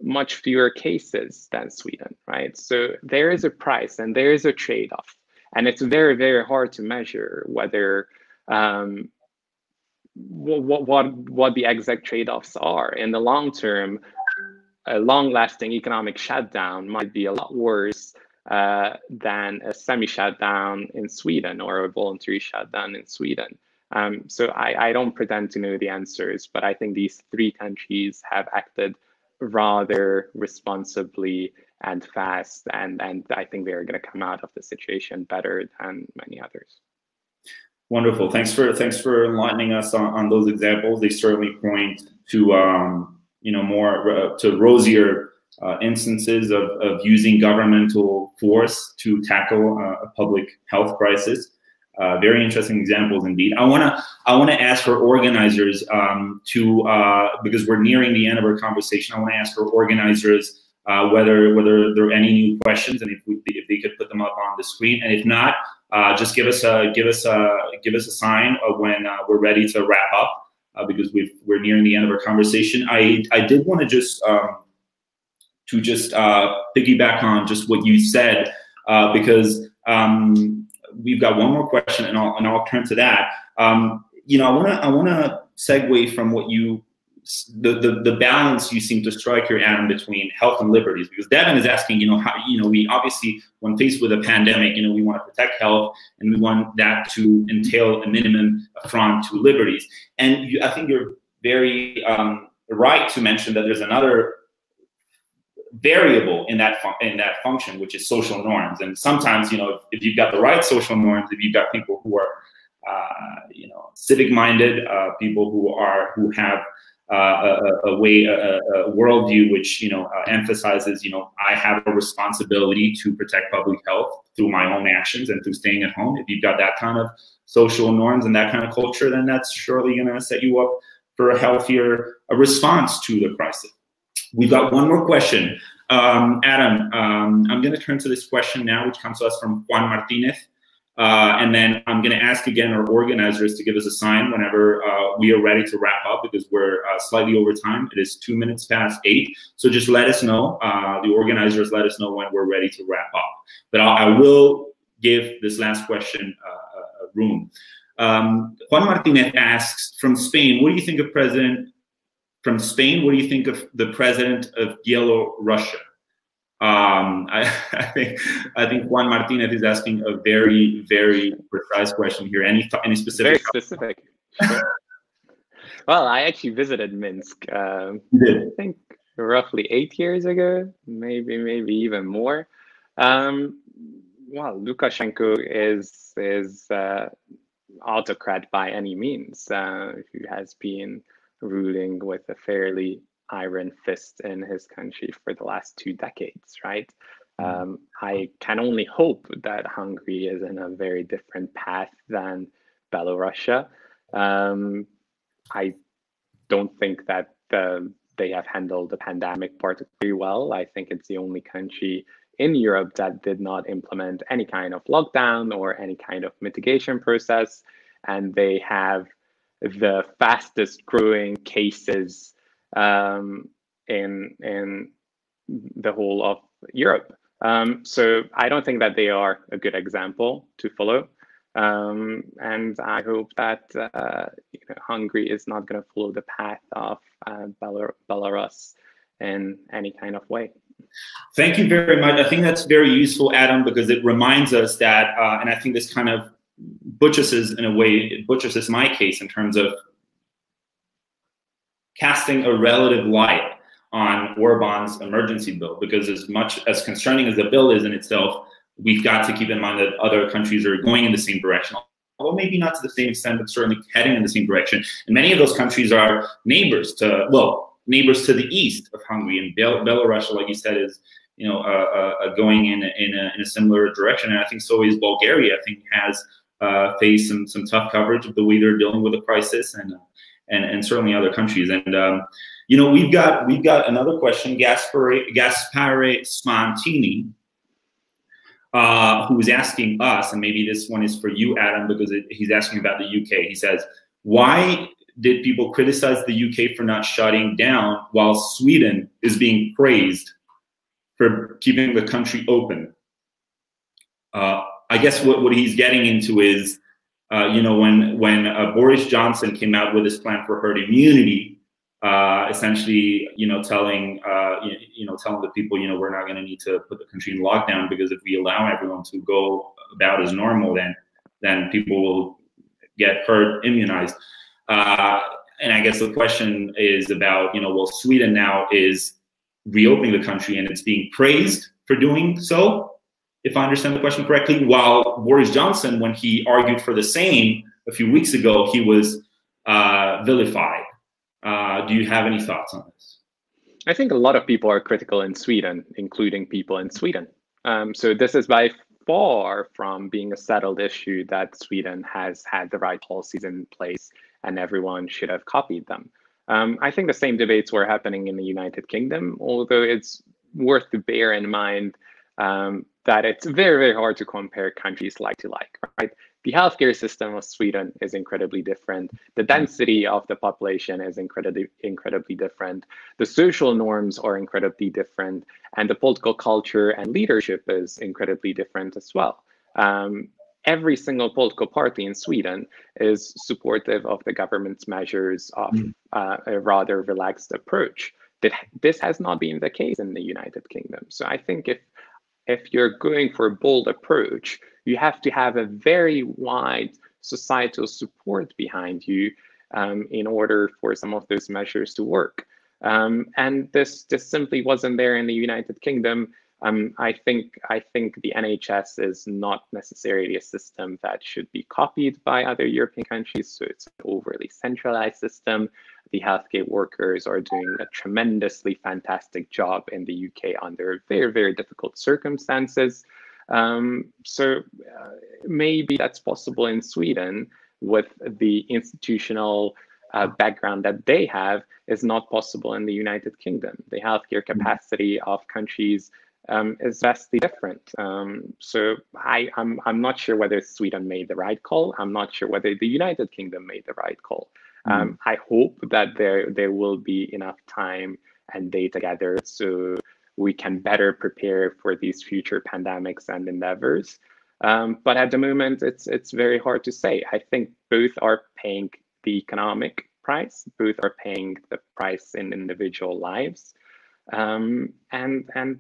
much fewer cases than Sweden, right? So there is a price and there is a trade-off, and it's very, very hard to measure whether what the exact trade-offs are. In the long term, a long-lasting economic shutdown might be a lot worse than a semi-shutdown in Sweden or a voluntary shutdown in Sweden. So I don't pretend to know the answers, but I think these three countries have acted rather responsibly and fast, and I think they're going to come out of the situation better than many others. Wonderful. Thanks for enlightening us on those examples. They certainly point to more to rosier instances of using governmental force to tackle a public health crisis. Very interesting examples indeed. I wanna ask our organizers because we're nearing the end of our conversation. I want to ask our organizers whether there are any new questions, and if they could put them up on the screen, and if not, just give us a sign of when we're ready to wrap up, because we're nearing the end of our conversation. I did want to just piggyback on just what you said, because we've got one more question, and I'll turn to that. I want to segue from what the balance you seem to strike here, Adam, between health and liberties, because Devin is asking, how, we obviously, when faced with a pandemic, we want to protect health, and we want that to entail a minimum affront to liberties. And I think you're very right to mention that there's another variable in that function, which is social norms. And sometimes, if you've got the right social norms, if you've got people who are, civic-minded, people who have a worldview which emphasizes, I have a responsibility to protect public health through my own actions and through staying at home. If you've got that kind of social norms and that kind of culture, then that's surely going to set you up for a healthier response to the crisis. We've got one more question. Adam, I'm going to turn to this question now, which comes to us from Juan Martinez. And then I'm going to ask again our organizers to give us a sign whenever we are ready to wrap up, because we're slightly over time. It is 2 minutes past 8. So just let us know, the organizers let us know when we're ready to wrap up. But I will give this last question room. Juan Martinez asks, from Spain, what do you think of from Spain, what do you think of the president of Belarus? I think Juan Martinez is asking a very, very precise question here. Any specific? Very specific. Sure. Well, I actually visited Minsk. I think roughly 8 years ago, maybe even more. Well, Lukashenko is autocrat by any means, who has been ruling with a fairly iron fist in his country for the last 2 decades, right? I can only hope that Hungary is in a very different path than Belarus. I don't think that they have handled the pandemic particularly well. I think it's the only country in Europe that did not implement any kind of lockdown or any kind of mitigation process, and they have the fastest growing cases in the whole of Europe. So I don't think that they are a good example to follow. And I hope that Hungary is not going to follow the path of Belarus in any kind of way. Thank you very much. I think that's very useful, Adam, because it reminds us that, and I think this kind of buttresses my case in terms of casting a relative light on Orban's emergency bill, because as much as concerning as the bill is in itself, we've got to keep in mind that other countries are going in the same direction, although maybe not to the same extent, but certainly heading in the same direction. And many of those countries are neighbors to the east of Hungary, and Belarus, like you said, is going in a similar direction. And I think so is Bulgaria. I think has face some tough coverage of the way they're dealing with the crisis, and certainly other countries. And you know, we've got another question, Gaspare Spontini, who is asking us, and maybe this one is for you, Adam, because he's asking about the UK. He says, why did people criticize the UK for not shutting down while Sweden is being praised for keeping the country open? I guess what he's getting into is, you know, when Boris Johnson came out with his plan for herd immunity, essentially, you know, telling the people, you know, we're not going to need to put the country in lockdown, because if we allow everyone to go about as normal, then people will get herd immunized. And I guess the question is about, you know, well, Sweden now is reopening the country and it's being praised for doing so, if I understand the question correctly, while Boris Johnson, when he argued for the same a few weeks ago, he was vilified. Do you have any thoughts on this? I think a lot of people are critical in Sweden, including people in Sweden. So this is by far from being a settled issue that Sweden has had the right policies in place and everyone should have copied them. I think the same debates were happening in the United Kingdom, although it's worth to bear in mind that it's very, very hard to compare countries like to like, right? The healthcare system of Sweden is incredibly different. The density of the population is incredibly different. The social norms are incredibly different, and the political culture and leadership is incredibly different as well. Every single political party in Sweden is supportive of the government's measures of a rather relaxed approach. This has not been the case in the United Kingdom. So I think if you're going for a bold approach, you have to have a very wide societal support behind you in order for some of those measures to work. And this simply wasn't there in the United Kingdom. I think the NHS is not necessarily a system that should be copied by other European countries. So it's an overly centralized system. The healthcare workers are doing a tremendously fantastic job in the UK under very, very difficult circumstances. So maybe that's possible in Sweden with the institutional background that they have is not possible in the United Kingdom. The healthcare capacity of countries is vastly different. So I'm not sure whether Sweden made the right call. I'm not sure whether the United Kingdom made the right call. I hope that there will be enough time and data gathered so we can better prepare for these future pandemics and endeavors. But at the moment, it's very hard to say. I think both are paying the economic price, both are paying the price in individual lives. And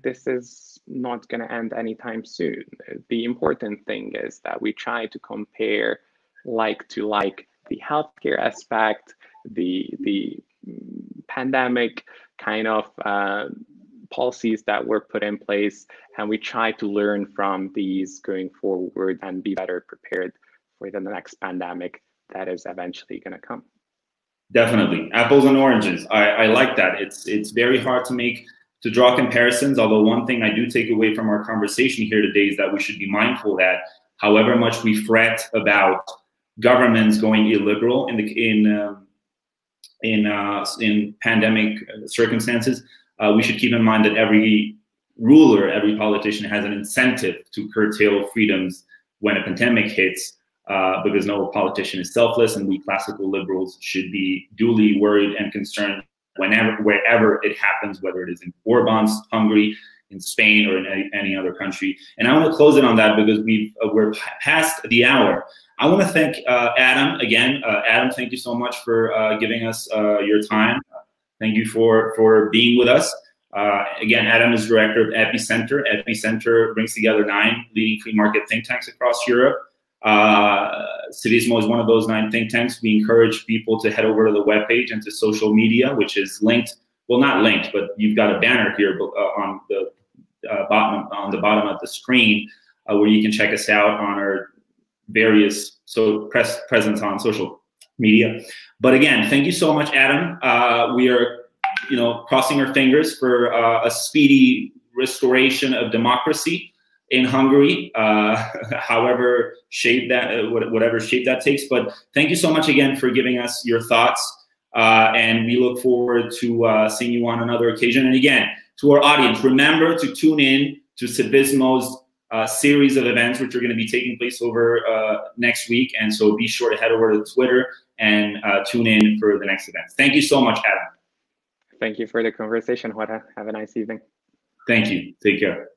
this is not going to end anytime soon. The important thing is that we try to compare like to like the healthcare aspect, the pandemic kind of policies that were put in place, and we try to learn from these going forward and be better prepared for the next pandemic that is eventually going to come. Definitely, apples and oranges. I like that. It's very hard to draw comparisons. Although one thing I do take away from our conversation here today is that we should be mindful that however much we fret about governments going illiberal in pandemic circumstances, we should keep in mind that every ruler, every politician has an incentive to curtail freedoms when a pandemic hits, because no politician is selfless, and we classical liberals should be duly worried and concerned wherever it happens, whether it is in Orban's Hungary, in Spain, or in any other country. And I want to close it on that because we're past the hour. I want to thank Adam again. Adam, thank you so much for giving us your time. Thank you for being with us. Again, Adam is director of Epicenter. Epicenter brings together 9 leading free market think tanks across Europe. Civismo is one of those 9 think tanks. We encourage people to head over to the webpage and to social media, which is linked. Well, not linked, but you've got a banner here on the bottom of the screen where you can check us out on our various presence on social media. But again, thank you so much, Adam. We are, crossing our fingers for a speedy restoration of democracy in Hungary, however shape that, whatever shape that takes. But thank you so much again for giving us your thoughts, and we look forward to seeing you on another occasion. And again, to our audience, remember to tune in to Civismo's series of events, which are going to be taking place over next week. And so be sure to head over to Twitter and tune in for the next events. Thank you so much, Adam. Thank you for the conversation, Jorge. Have a nice evening. Thank you. Take care.